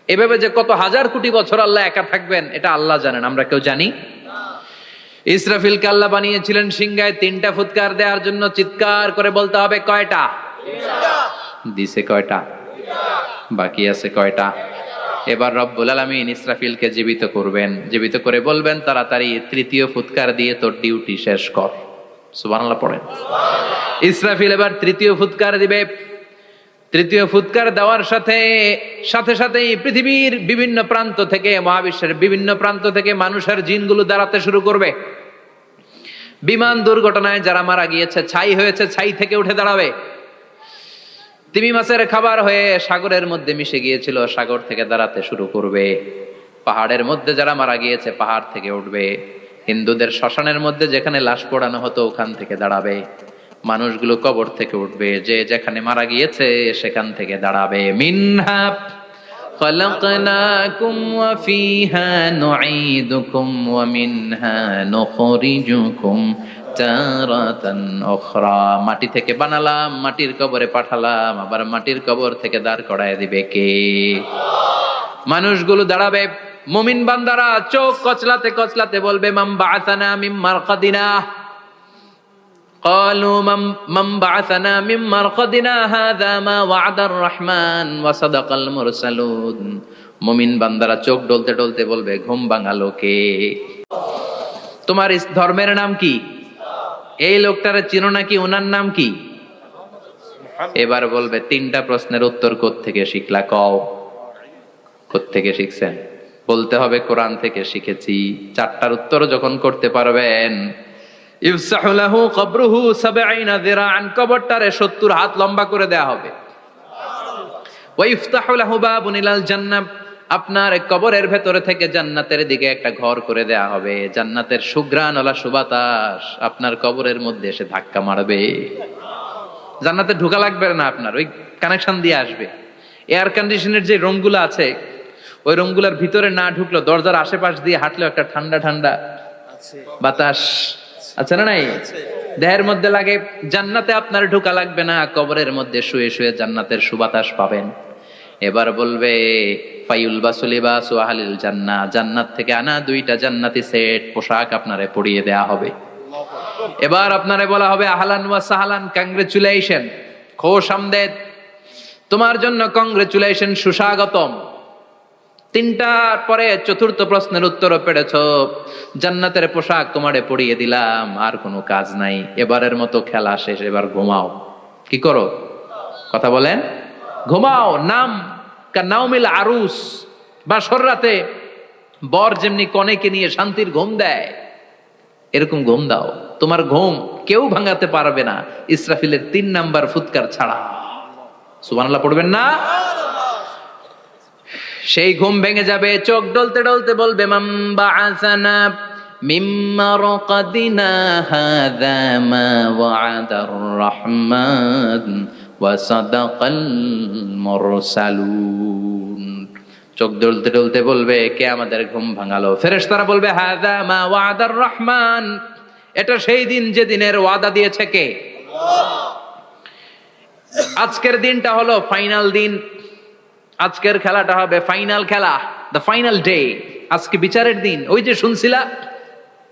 এভাবে যে কত হাজার কোটি বছর আল্লাহ একা থাকবেন এটা আল্লাহ জানেন, আমরা কেউ জানি? ইসরাফিলকে আল্লাহ বানিয়েছিলেন সিংহায় 3টা ফুৎকার দেওয়ার জন্য, চিৎকার করে বলতে হবে কয়টা? দিছে কয়টা? বাকি আছে কয়টা? এবার রব্বুল আলামিন ইসরাফিলকে জীবিত করবেন, জীবিত করে বলবেন তাড়াতাড়ি 3য় ফুৎকার দিয়ে তোর ডিউটি শেষ কর। সুবহানাল্লাহ পড়েন। ইসরাফিল এবার 3য় ফুৎকার দিবে। 3য় ফুৎকার দেওয়ার সাথে সাথেই পৃথিবীর বিভিন্ন প্রান্ত থেকে, মহাবিশ্বের বিভিন্ন প্রান্ত থেকে মানুষের জিনগুলো দাঁড়াতে শুরু করবে। বিমান দুর্ঘটনায় যারা মারা গিয়েছে, ছাই হয়েছে, ছাই থেকে উঠে দাঁড়াবে। তিমি মাছের খাবার হয়ে সাগরের মধ্যে মিশে গিয়েছিল, সাগর থেকে দাঁড়াতে শুরু করবে। পাহাড়ের মধ্যে যারা মারা গিয়েছে, পাহাড় থেকে উঠবে। হিন্দুদের শ্মশানের মধ্যে যেখানে লাশ পোড়ানো হতো, ওখান থেকে দাঁড়াবে। মানুষগুলো কবর থেকে উঠবে, যে যেখানে মারা গিয়েছে সেখান থেকে দাঁড়াবে। মিনহা খালাকনাকুম ওয়া ফিহা নুঈদুকুম ওয়া মিনহা নুখরিজুকুম তারাতান উখরা, মাটি থেকে বানালাম, মাটির কবরে পাঠালাম, আবার মাটির কবর থেকে দাঁড় করায় দিবে কে? মানুষগুলো দাঁড়াবে। মুমিন বান্দারা চোখ কচলাতে কচলাতে বলবে মান বাআসানা মিন মারকাদিনা, قالوا من بعثنا من مرقدنا هذا ما وعد الرحمن وصدق المرسلون। মুমিন বান্দারা চোখ ডলতে ডলতে বলবে ঘুম ভাঙালো কে? তোমার ধর্মের নাম কি? এই লোকটারে চিনো নাকি? ওনার নাম কি? এবার বলবে 3টা প্রশ্নের উত্তর কোত্থেকে শিখলা? কও কোত্থেকে শিখছেন? বলতে হবে কোরআন থেকে শিখেছি। 4টার উত্তর যখন করতে পারবেন, ইফসাহু লাহু কবরুহু 70 যিরাআন, কবরটারে 70 হাত লম্বা করে দেয়া হবে। ওয়া ইফতাহু লাহু বাবুন ইলাল জান্নাহ, আপনার কবরের ভেতরে থেকে জান্নাতের দিকে একটা ঘর করে দেয়া হবে। জান্নাতের সুঘ্রাণওয়ালা সুবাতাস আপনার কবরের মধ্যে এসে ধাক্কা মারবে। জান্নাতে ঢোকা লাগবে না, আপনার ওই কানেকশন দিয়ে আসবে। এয়ার কন্ডিশনের যে রুমগুলো আছে, ওই রুমগুলোর ভিতরে না ঢুকলো, দরজার আশেপাশ দিয়ে হাঁটলেও একটা ঠান্ডা ঠান্ডা বাতাস আছে না নাই? দেহের মধ্যে লাগে। জান্নাতে আপনার ঢোকা লাগবে না, কবরের মধ্যে শুয়ে শুয়ে জান্নাতের সুবাতাস পাবেন। এবার বলবে ফায়ুলবাসু লিবাসু আহলিল জান্নাহ, জান্নাত থেকে আনা 2টা জান্নাতি সেট পোশাক আপনারে পরিয়ে দেয়া হবে। এবার আপনারে বলা হবে আহলান ওয়া সাহলান, কংগ্রেচুলেশন, খোশ আমদেদ, তোমার জন্য কংগ্রেচুলেশন, সুস্বাগতম। 3টার পরে 4র্থ প্রশ্নের উত্তরও পেরেছ, জান্নাতের পোশাক তোমারে পরিয়ে দিলাম, আর কোনো কাজ নাই, এবারের মতো খেলা শেষ, এবার ঘুমাও। কি করো? কথা বলেন। ঘুমাও, নাম। কানাউমিল আরুস, বাসর রাতে বর যেমনি কনেকে নিয়ে শান্তির ঘুম দেয়, এরকম ঘুম দাও। তোমার ঘুম কেউ ভাঙাতে পারবে না ইসরাফিলের 3 নাম্বার ফুৎকার ছাড়া। সুবহানাল্লাহ পড়বেন না? সেই ঘুম ভেঙে যাবে, চোখ ডলতে ডলতে বলবে মান বাআসানা মিন মারকাদিনা হাযা মা ওয়া'দার রাহমান ওয়া সাদাকাল মুরসালুন। চোখ ডলতে ডলতে বলবে, কে আমাদের ঘুম ভাঙালো? ফেরেশতারা বলবে হাযা মা ওয়া'দার রাহমান, এটা সেই দিন যে দিনের ওয়াদা দিয়েছে কে? আল্লাহ। আজকের দিনটা হলো ফাইনাল দিন, আজকের খেলাটা হবে ফাইনাল খেলা, দ্য ফাইনাল ডে। আজকে বিচারের দিন। ওই যে শুনছিলা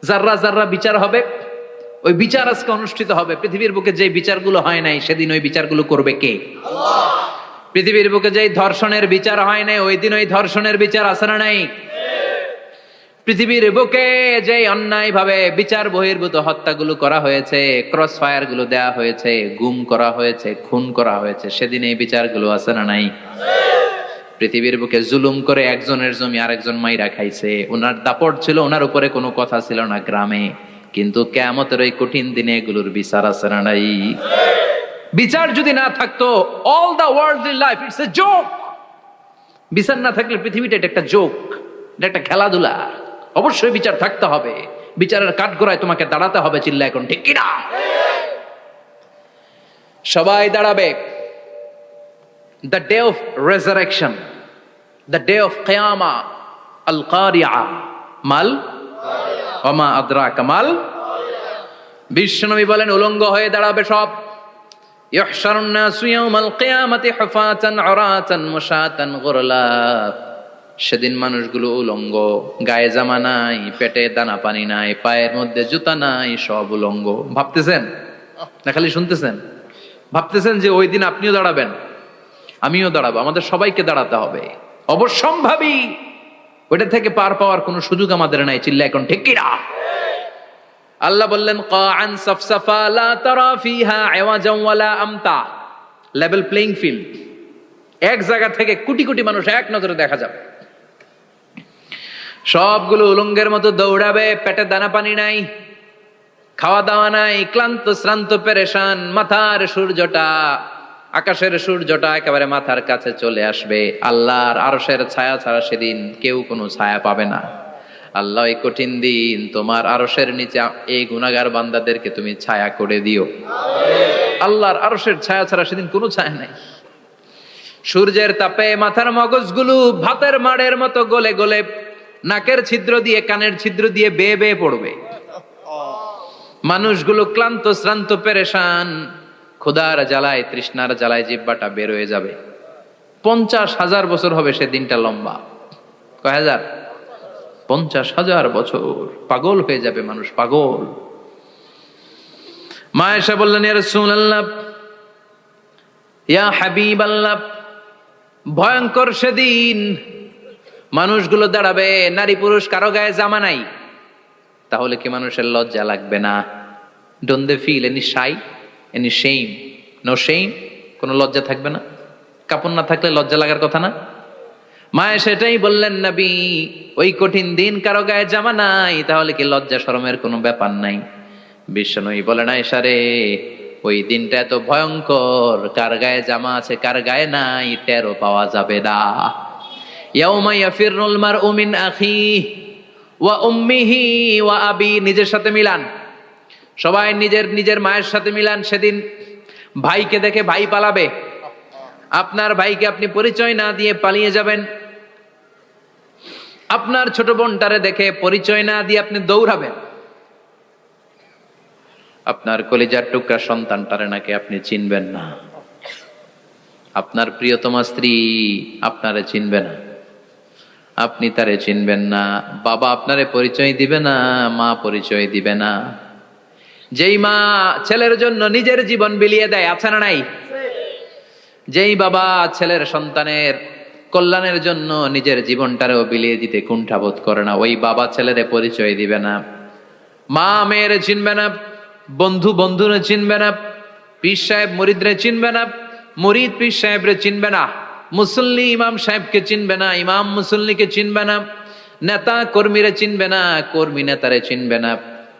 জাররা জাররা বিচার হবে, ওই বিচার আজকে অনুষ্ঠিত হবে। পৃথিবীর বুকে যে বিচারগুলো হয় নাই সেদিন ওই বিচারগুলো করবে কে? আল্লাহ। পৃথিবীর বুকে যে ধর্ষণের বিচার হয় নাই ওই দিন ওই ধর্ষণের বিচার আছে না নাই? পৃথিবীর বুকে যে অন্যায় ভাবে বিচার বহির্ভূত হত্যাগুলো করা হয়েছে, ক্রস ফায়ার গুলো দেয়া হয়েছে, গুম করা হয়েছে, খুন করা হয়েছে, সেদিন এই বিচারগুলো আছে না নাই? পৃথিবীর বুকে জুলুম করে একজনের জমি আরেকজন মাইরা খাইছে, ওনার দাপট ছিল, ওনার উপরে কোনো কথা ছিল না গ্রামে, কিন্তু কিয়ামতের ওই কঠিন দিনে এগুলোর বিচার আছে না নাই? বিচার যদি না থাকতো, all the worldly life it's a joke. বিচার না থাকলে পৃথিবীটা এটা একটা জোক, এটা একটা খেলাধুলা। অবশ্যই বিচার থাকতে হবে, বিচারের কাঠগড়ায় তোমাকে দাঁড়াতে হবে। চিল্লা এখন ঠিক কিনা? সবাই দাঁড়াবে। The day of resurrection, the day of কিয়ামা, আল কারিআ মাল ওয়া মা আদরাকা মাল। বিশ্বনবী বলেন উলঙ্গ হয়ে দাঁড়াবে সব। ইহশারুন নাসু ইয়াউমাল কিয়ামাতি হুফাতান উরাতান মুশাতান গুরলা। সেদিন মানুষগুলো উলঙ্গ, গায়ে জামা নাই, পেটে দানা পানি নাই, পায়ের মধ্যে জুতা নাই, সব উলঙ্গ। ভাবতেছেন না খালি শুনতেছেন? ভাবতেছেন যে ওই দিন আপনিও দাঁড়াবেন, আমিও দাঁড়াবো, আমাদের সবাইকে দাঁড়াতে হবে। অবশ্যম্ভাবী, ওইটা থেকে পার পাওয়ার কোনো সুযোগ আমাদের নাই। চিল্লা এখন ঠিক কিনা? আল্লাহ বললেন কাআন সাফসাফা লা তারা ফিহা আওয়াজান ওয়ালা আমতা, লেভেল প্লেইং ফিল্ড। এক জায়গা থেকে কোটি কোটি মানুষ এক নজরে দেখা যাবে। সবগুলো উলঙ্গের মতো দৌড়াবে, পেটে দানা পানি নাই, খাওয়া দাওয়া নাই, ক্লান্ত শ্রান্ত পেরেশান। মাথার সূর্যটা, আকাশের সূর্যটা একেবারে মাথার কাছে চলে আসবে। আল্লাহর আরশের ছায়া ছাড়া সেদিন কেউ কোনো ছায়া পাবে না। আল্লাহ এই কঠিন দিন তোমার আরশের নিচে এই গুনাহগার বান্দাদেরকে তুমি ছায়া করে দিও। আল্লাহর আরশের ছায়া ছাড়া সেদিন কোনো ছায়া নাই। সূর্যের তাপে মাথার মগজগুলো ভাতের মাড়ের মতো গলে গলে নাকের ছিদ্র দিয়ে কানের ছিদ্র দিয়ে বেয়ে বেয়ে পড়বে। মানুষগুলো ক্লান্ত শ্রান্ত পেরেশান, ক্ষুধার জ্বালায় তৃষ্ণার জ্বালায় জিহ্বাটা বের হয়ে যাবে। 50,000 বছর হবে সেদিনটা লম্বা। কয় হাজার? 50,000 বছর। পাগল হয়ে যাবে মানুষ, পাগল। মা আয়েশা বললেন ইয়া রাসূলুল্লাহ, ইয়া হাবিবাল্লাহ, ভয়ঙ্কর সেদিন মানুষগুলো দাঁড়াবে, নারী পুরুষ কারো গায়ে জামা নাই, তাহলে কি মানুষের লজ্জা লাগবে না? Don't they feel any shy, any shame? No shame, কোনো লজ্জা থাকবে না? কাপড় না থাকলে লজ্জা লাগার কথা না? মায়ে সেটাই বললেন নবী, ওই কঠিন দিন কারো গায়ে জামা নাই, তাহলে কি লজ্জা শরমের কোনো ব্যাপার নাই? বিশ্বনবী বলেন আয়েশা রে, ওই দিনটা এত ভয়ঙ্কর, কার গায়ে জামা আছে কার গায়ে নাই টেরও পাওয়া যাবে না। ইয়াউমা ইয়াফিরুল মারউ মিন আখিহি ওয়া উম্মিহি ওয়া আবি, নিজের সাথে মিলান, সবাই নিজের নিজের মায়ের সাথে মিলান। সেদিন ভাইকে দেখে ভাই পালাবে, আপনার ভাইকে আপনি পরিচয় না দিয়ে পালিয়ে যাবেন। আপনার ছোট বোনটারে দেখে পরিচয় না দিয়ে আপনি দৌড়াবেন। আপনার কলিজার টুকরা সন্তানটারে নাকি আপনি চিনবেন না। আপনার প্রিয়তমা স্ত্রী আপনারে চিনবে না, আপনি তারে চিনবেন না। বাবা আপনারে পরিচয় দিবে না, মা পরিচয় দিবে না। যেই মা ছেলের জন্য নিজের জীবন বিলিয়ে দেয়, আছে না নাই? যেই বাবা ছেলের সন্তানের কল্যাণের জন্য নিজের জীবনটারেও বিলিয়ে দিতে কুণ্ঠাবোধ করে না, ওই বাবা ছেলেরে পরিচয় দিবে না। মা মেয়েরে চিনবে না, বন্ধু বন্ধুরে চিনবে না, পীর সাহেব মুরিদরে চিনবে না, মুরিদ পীর সাহেবরে চিনবে না। মুসল্লি ইমাম সাহেবকে চিনবে না, ইমাম মুসল্লিকে চিনবে না, নেতা কর্মীরে চিনবে না, কর্মী নেতারে চিনবে না,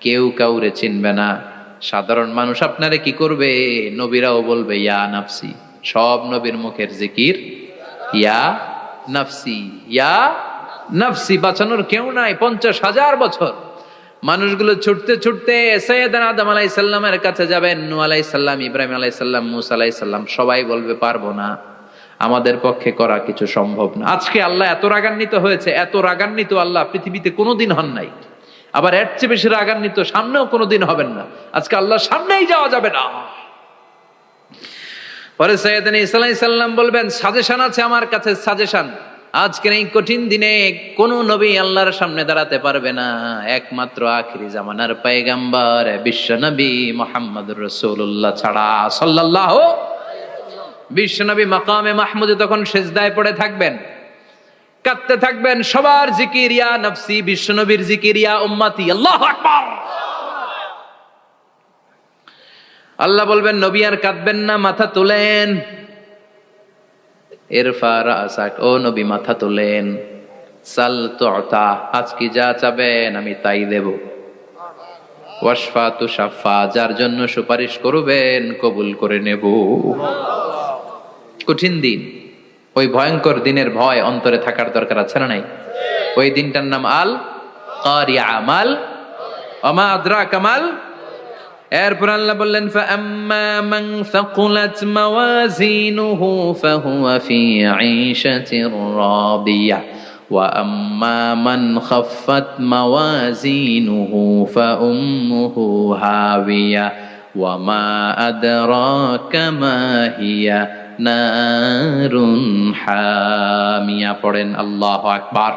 কেউ কাউরে চিনবে না। সাধারণ মানুষ আপনারে কি করবে? নবীরাও বলবে ইয়া নাফসি। সব নবীর মুখের জিকির ইয়া নাফসি, ইয়া নাফসি। বাঁচানোর কেউ নাই। 50,000 বছর মানুষগুলো ছুটতে ছুটতে সাইয়েদনা আদম আলাইহিস সালামের কাছে যাবেন, নূহ আলাইহিস সালাম, ইব্রাহিম আলাইহিস সালাম, মূসা আলাইহিস সালাম। সবাই বলবে পারবো না, আমাদের পক্ষে করা কিছু সম্ভব না। আজকে আল্লাহ এত রাগান্বিত হয়েছে, এত রাগান্বিত আল্লাহ পৃথিবীতে কোনোদিন হন নাই। আবার এর চেয়ে বেশি রাগান্বিত সামনেও কোনোদিন হবেন না। আজকে আল্লাহর সামনেই যাওয়া যাবে না। পরে সাইয়েদনা ঈসা আলাইহিস সালাম বলবেন, সাজেশন আছে আমার কাছে, সাজেশন। আজকের এই কঠিন দিনে কোন নবী আল্লাহর সামনে দাঁড়াতে পারবে না, একমাত্র আখিরি জামানার পয়গম্বর বিশ্ব নবী মুহাম্মদুর রাসূলুল্লাহ ছাড়া সাল্লাল্লাহু। বিশ্ব নবী মাকামে মাহমুদে তখন সিজদায় পড়ে থাকবেন, কাঁদতে থাকবেন। সবার জিকির ইয়া নফসি, বিশ্ব নবীর জিকির ইয়া উম্মতি। আল্লাহু আকবার। আল্লাহ বলবেন নবী আর কাঁদবেন না, মাথা তোলেন। ইরফা রাসাক, ও নবী মাথা তোলেন। সাল তুতা, আজকে যা চাবেন আমি তাই দেব। ওয়াশফা তুশাফা, যার জন্য সুপারিশ করবেন কবুল করে নেব। কঠিন দিন, ওই ভয়ঙ্কর দিনের ভয় অন্তরে থাকার দরকার আছে না নাই? ওই দিনটার নাম আল কারিয়া, মাল ওমা আদরাকা মাল। এরপর আল্লাহ বললেন ফাআম্মা মান সাকুলাত মাওয়াজিনুহু ফাহুয়া ফি ঈশাতির রাদিয়া ওয়া আম্মা মান খাফফাত মাওয়াজিনুহু ফাউম্মুহু হাবিয়া ওয়া মা আদরাকা মা হিয়া নারুন হামিয়া। পড়েন আল্লাহু আকবার।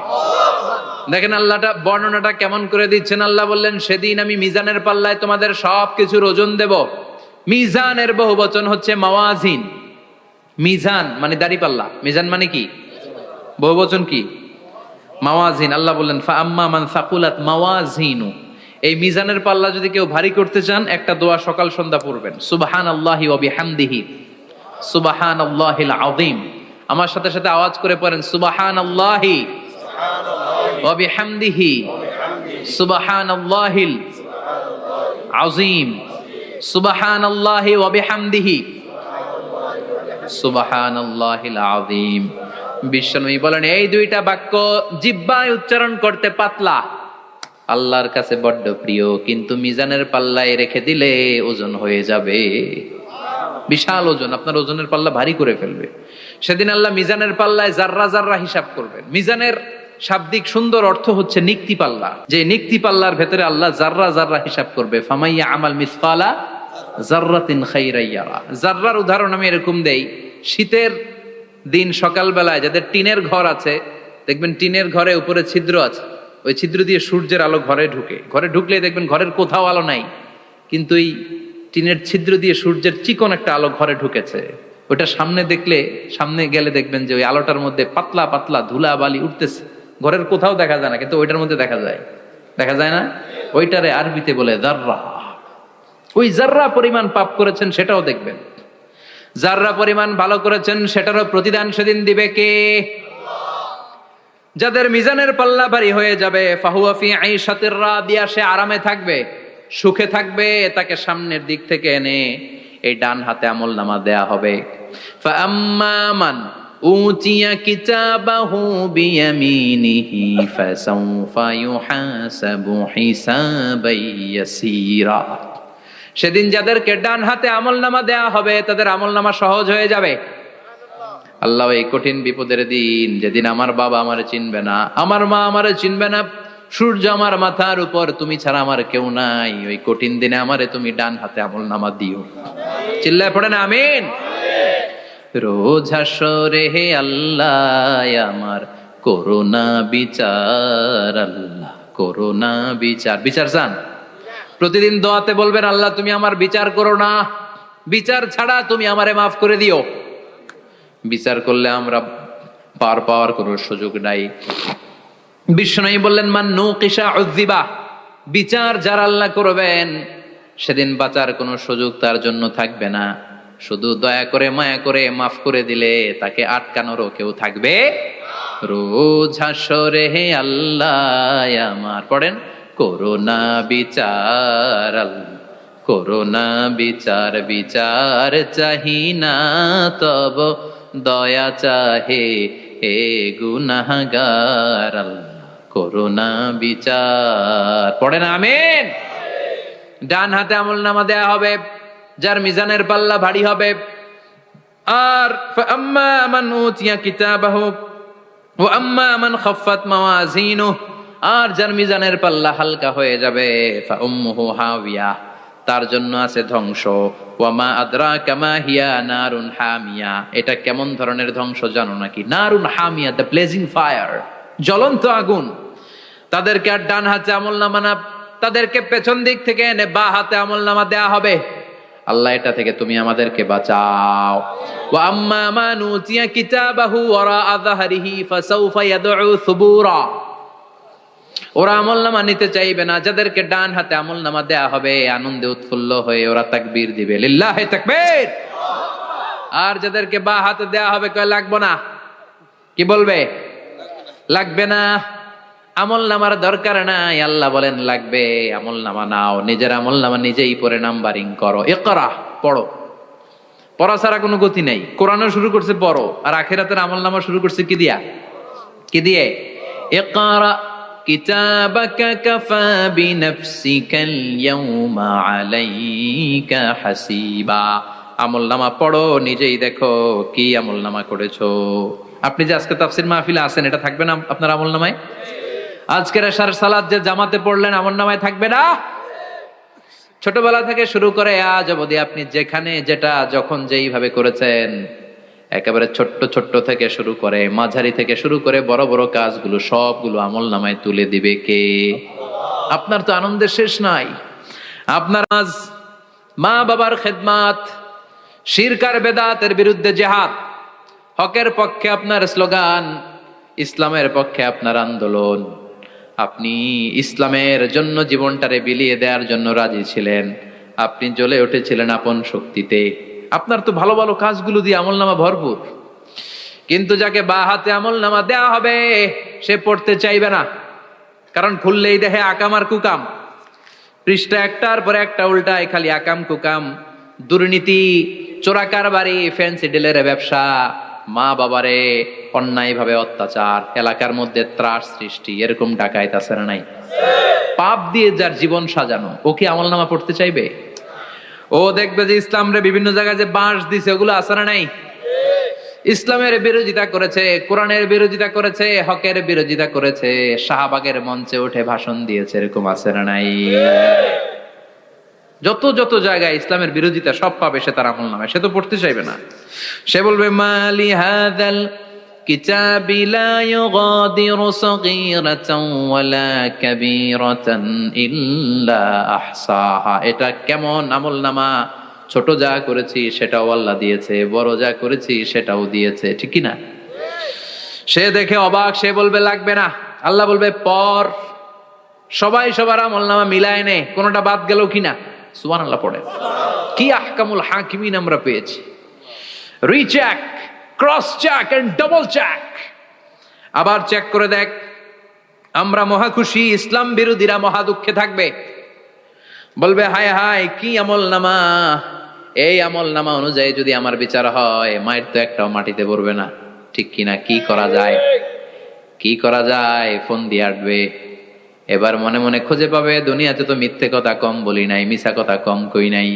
দেখেন আল্লাহটা বর্ণনাটা কেমন করে দিচ্ছেন। আল্লাহ বললেন সেদিন আমি মিজানের পাল্লায় তোমাদের সবকিছুর ওজন দেব। মিজানের বহু বচন হচ্ছে মাওয়াজিন। মিজান মানে দাড়ি পাল্লা, মিজান মানে কি? বহু বচন কি? মাওয়াজিন। আল্লাহ বললেন ফাআম্মা মান সাকুলাত মাওয়াজিনু, এই মিজানের পাল্লা যদি কেউ ভারী করতে চান, একটা দোয়া সকাল সন্ধ্যা পড়বেন, সুবহানাল্লাহি ওয়া বিহামদিহি সুবহানাল্লাহিল আযীম। আমার সাথে সাথে আওয়াজ করে পড়েন সুবহানাল্লাহি ওয়া বিহামদিহি সুবহানাল্লাহিল আযীম, সুবহানাল্লাহি ওয়া বিহামদিহি সুবহানাল্লাহিল আযীম। বিশ্বনবী বলেন এই দুইটা বাক্য জিহ্বায় উচ্চারণ করতে পাতলা, আল্লাহর কাছে বড্ড প্রিয়, কিন্তু মিজানের পাল্লায় রেখে দিলে ওজন হয়ে যাবে, বিশাল ওজন, আপনার ওজনের পাল্লা ভারী করে ফেলবে। সেদিন আল্লাহ মিজানের পাল্লায় জাররা জাররা হিসাব করবেন। মিজানের শাব্দিক সুন্দর অর্থ হচ্ছে নিক্তি পাল্লা, যে নিক্তি পাল্লার ভেতরে আল্লাহ জাররা জাররা হিসাব করবে। ফামাইয়া আমাল মিসকালা জাররাতিন খাইরান ইয়ারা। জাররার উদাহরণ আমি এরকম দেই, শীতের দিন সকালবেলায় যাদের টিনের ঘর আছে, দেখবেন টিনের ঘরে উপরে ছিদ্র আছে, ওই ছিদ্র দিয়ে সূর্যের আলো ঘরে ঢুকে। ঘরে ঢুকলে দেখবেন ঘরের কোথাও আলো নাই, কিন্তু এই টিনের ছিদ্র দিয়ে সূর্যের চিকন একটা আলো ঘরে ঢুকেছে। ওটা সামনে দেখলে, সামনে গেলে দেখবেন যে ওই আলোটার মধ্যে পাতলা পাতলা ধুলা বালি উঠতেছে, ঘরের কোথাও দেখা যায় না, কিন্তু ওইটার মধ্যে দেখা যায়। দেখা যায় না? ওইটারে আরবিতে বলে জাররা। ওই জাররা পরিমাণ পাপ করেছেন সেটাও দেখবেন, জাররা পরিমাণ ভালো করেছেন সেটারও প্রতিদান সেদিন দিবে কে? যাদের মিজানের পাল্লা ভারী হয়ে যাবে, ফাহুয়া ফি আইশাতির রাদিয়া, সে আরামে থাকবে, সুখে থাকবে। তাকে সামনের দিক থেকে এনে এই ডান হাতে আমলনামা দেয়া হবে। ফাআম্মা মান উতিয়া কিতাবাহু বিয়ামিনিহি ফাসাউফা ইউহাসাবু হিসাবান ইয়াসীরা। সেদিন যাদেরকে ডান হাতে আমলনামা দেয়া হবে তাদের আমলনামা সহজ হয়ে যাবে। আল্লাহ এই কঠিন বিপদের দিন, যেদিন আমার বাবা আমারে চিনবে না, আমার মা আমারে চিনবে না, সূর্য আমার মাথার উপর, তুমি ছাড়া আমার কেউ নাই, ওই কঠিন দিনে আমারে তুমি ডান হাতে আমলনামা দিও। চিল্লায় পড়েন আমিন। রোজ হাসরে হে আল্লাহ আমার করোনা বিচার, আল্লাহ করোনা বিচার। বিচার চান? প্রতিদিন দোয়াতে বলবেন আল্লাহ তুমি আমার বিচার করো না, বিচার ছাড়া তুমি আমারে মাফ করে দিও। বিচার করলে আমরা পার পাওয়ার কোনো সুযোগ নাই। বিষ্ণু বললেন মান নুকিশা উযিবা, বিচার যারা আল্লাহ করবেন সেদিন বাঁচার কোনো সুযোগ তার জন্য থাকবে না। শুধু দয়া করে মায়া করে মাফ করে দিলে তাকে আটকানোরও কেউ থাকবে রোজ হাসরে হে আল্লাহ আমার পড়েন করোনা বিচার করোনা বিচার বিচার চাহি না তব দয়া চাহে হে গুনাহগার করোনা বিচার পড়েন আমিন। ডান হাতে আমলনামা দেয়া হবে যার মিজানের পাল্লা ভারী হবে। আর ফাআম্মা মান উতিয়া কিতাবাহু ওয়া আম্মা মান খাফফাত মাওয়াজিনুহু, আর যার মিজানের পাল্লা হালকা হয়ে যাবে ফাউম্মুহু হাওিয়া, তার জন্য আছে ধ্বংস। ওয়া মা আদরাকা মা হিয়া নারুন হামিয়া, এটা কেমন ধরনের ধ্বংস জানো নাকি? নারুন হামিয়া, দ্য ব্লেজিং ফায়ার, জ্বলন্ত আগুন। তাদেরকে আর ডান হাতে আমলনামা না, তাদেরকে পেছন দিক থেকে এনে বা হাতে আমলনামা দেয়া হবে। আল্লাহ এটা থেকে তুমি আমাদেরকে বাঁচাও। ওয়া আম্মা মান উতিয়া কিতাবাহু ওয়ারা যাহরিহি ফাসাউফা ইয়াদউ সুবুরা, ওরা আমলনামা নিতে চাইবে না। যাদেরকে ডান হাতে আমলনামা দেয়া হবে আনন্দে উৎফুল্ল হয়ে ওরা তাকবীর দিবে, লিল্লাহি তাকবীর। আর যাদেরকে বা হাতে দেয়া হবে কয় লাগবে না, কি বলবে? লাগবে না, আমলনামার দরকার নাই। আল্লাহ বলেন লাগবে, আমলনামা নাও, নিজের আমলনামা নিজেই পড়ে নাম্বারিং করো। ইকরা, পড়ো, পড়া ছাড়া কোনো গতি নেই। কোরআনও শুরু করছে পড়ো, আর আখিরাতের আমলনামা শুরু করছে কি দিয়া? কি দিয়ে? ইকরা কিতাবাকা কাফা বিনাফসিকাল ইয়াউমা আলাইকা হাসিবা, আমলনামা পড়ো, নিজেই দেখো কি আমলনামা করেছো। আপনি যে আজকে তাফসীর মাহফিলে আছেন, এটা থাকবে না আপনার আমলনামায়? আজকের এশার সালাত যে জামাতে পড়লেন, আমলনামায় থাকবে না? ছোটবেলা থেকে শুরু করে আজ অবধি আপনি যেখানে যেটা যখন যেইভাবে করেছেন, একেবারে ছোট্ট ছোট্ট থেকে শুরু করে মাঝারি থেকে শুরু করে বড় বড় কাজগুলো সবগুলো আমলনামায় তুলে দিবে কে? আপনার তো আনন্দের শেষ নাই। আপনার আজ মা বাবার খেদমাত, শিরক আর বেদাতের বিরুদ্ধে জিহাদ, হকের পক্ষে আপনার স্লোগান, ইসলামের পক্ষে আপনার আন্দোলন, আপনি ইসলামের জন্য জীবনটারে বিলিয়ে দেওয়ার জন্য রাজি ছিলেন, আপনি জ্বলে উঠেছিলেন আপন শক্তিতে। আপনার তো ভালো ভালো কাজগুলো দিয়ে আমলনামা ভরপুর, কিন্তু যাকে বা হাতে আমলনামা দেয়া হবে সে পড়তে চাইবে না, কারণ খুললেই দেখে আকাম আর কুকাম, পৃষ্ঠা একটার পরে একটা উল্টায় খালি আকাম কুকাম, দুর্নীতি, চোরা কারবারি, ফ্যান্সি ডিলের ব্যবসা, মা বাবারে অন্যায় ভাবে অত্যাচার, এলাকার মধ্যে ত্রাস সৃষ্টি, এরকম ডাকাইত আছে না নাই? পাপ দিয়ে যার জীবন সাজানো, ও কি আমলনামা পড়তে চাইবে? ও দেখবে যে ইসলামরে বিভিন্ন জায়গায় যে বাঁশ দিছে, ওগুলো আছে না নাই? ইসলামের বিরোধিতা করেছে, কোরআনের বিরোধিতা করেছে, হকের বিরোধিতা করেছে, শাহবাগের মঞ্চে উঠে ভাষণ দিয়েছে, এরকম আছে না নাই? যত যত জায়গায় ইসলামের বিরোধিতা সব পাবে সে তার আমলনামায়, সে তো পড়তে চাইবে না। সে বলবে মালি হাযাল কিতাবি লা ইউগাদিরু সাগীরাতান ওয়ালা কাবীরাতান ইল্লা আহসাহা, এটা কেমন আমলনামা, ছোট যা করেছি সেটাও আল্লাহ দিয়েছে, বড় যা করেছি সেটাও দিয়েছে, ঠিক কি না? সে দেখে অবাক, সে বলবে লাগবে না। আল্লাহ বলবে পর, সবাই সবার আমলনামা মিলায় নে, কোনটা বাদ গেল কিনা। সুবহানাল্লাহ পড়ে। কি আহকামুল হাকিমিন আমরা পেয়েছি। Recheck, cross check and double check, আবার চেক করে দেখ। আমরা মহা খুশি, ইসলাম বিরোধীরা মহা দুঃখে থাকবে, বলবে হায় হায় কি আমলনামা, এই আমলনামা অনুযায়ী যদি আমার বিচার হয় মায়ের তো একটাও মাটিতে পড়বে না, ঠিক কিনা? কি করা যায়, কি করা যায়? ফোন দিয়ে আসবে, এবার মনে মনে খুঁজে পাবে দুনিয়াতে তো মিথ্যে কথা কম বলি নাই, মিছা কথা কম কই নাই,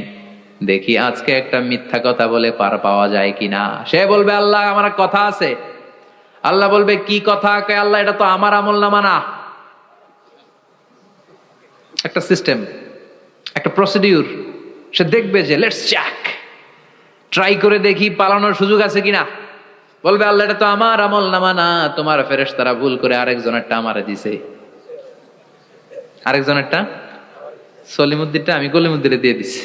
দেখি আজকে একটা মিথ্যা কথা বলে পার পাওয়া যায় কিনা। সে বলবে আল্লাহ আমার কথা আছে। আল্লাহ বলবে কি কথা? আল্লাহ এটা তো আমার আমলনামা না। একটা সিস্টেম, একটা প্রসিডিউর, সে দেখবে যে লেটস চেক, ট্রাই করে দেখি পালানোর সুযোগ আছে কিনা। বলবে আল্লাহ এটা তো আমার আমলনামা না, তোমার ফেরেশতারা ভুল করে আরেকজনেরটা আমারে দিছে, আরেকজনেরটা সলিমুদ্দিনটা আমি কলিমুদ্দিনে দিয়ে দিছি।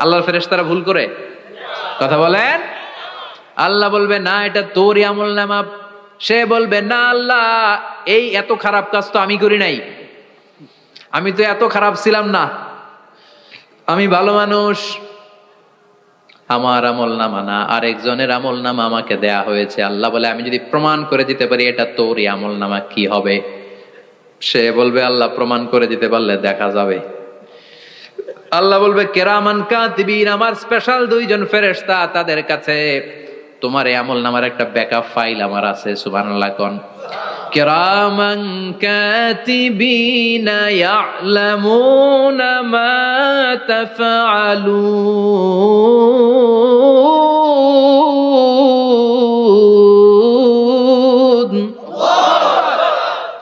আল্লাহর ফেরেশতারা ভুল করে কথা বলেন? আল্লাহ বলবে না এটা তোরই আমলনামা। সে বলবে না আল্লাহ এই এত খারাপ কাজ তো আমি করি নাই, আমি তো এত খারাপ ছিলাম না, আমি ভালো মানুষ। আমার আমল নামা না, আরেকজনের আমল নামা আমাকে দেয়া হয়েছে। আল্লাহ বলে আমি যদি প্রমাণ করে দিতে পারি এটা তোরই আমল নামা, কি হবে? সে বলবে আল্লাহ প্রমাণ করে দিতে পারলে দেখা যাবে। আল্লাহ বলবে কেরামান কাতিবিন, আমার স্পেশাল দুইজন ফেরেশতা, তাদের কাছে তোমার এই আমল নামার একটা ব্যাকআপ ফাইল আমার আছে। সুবহানাল্লাহ কোন। কিরামান কাতিবিনা ইয়ালামুনা মা তাফআলুন।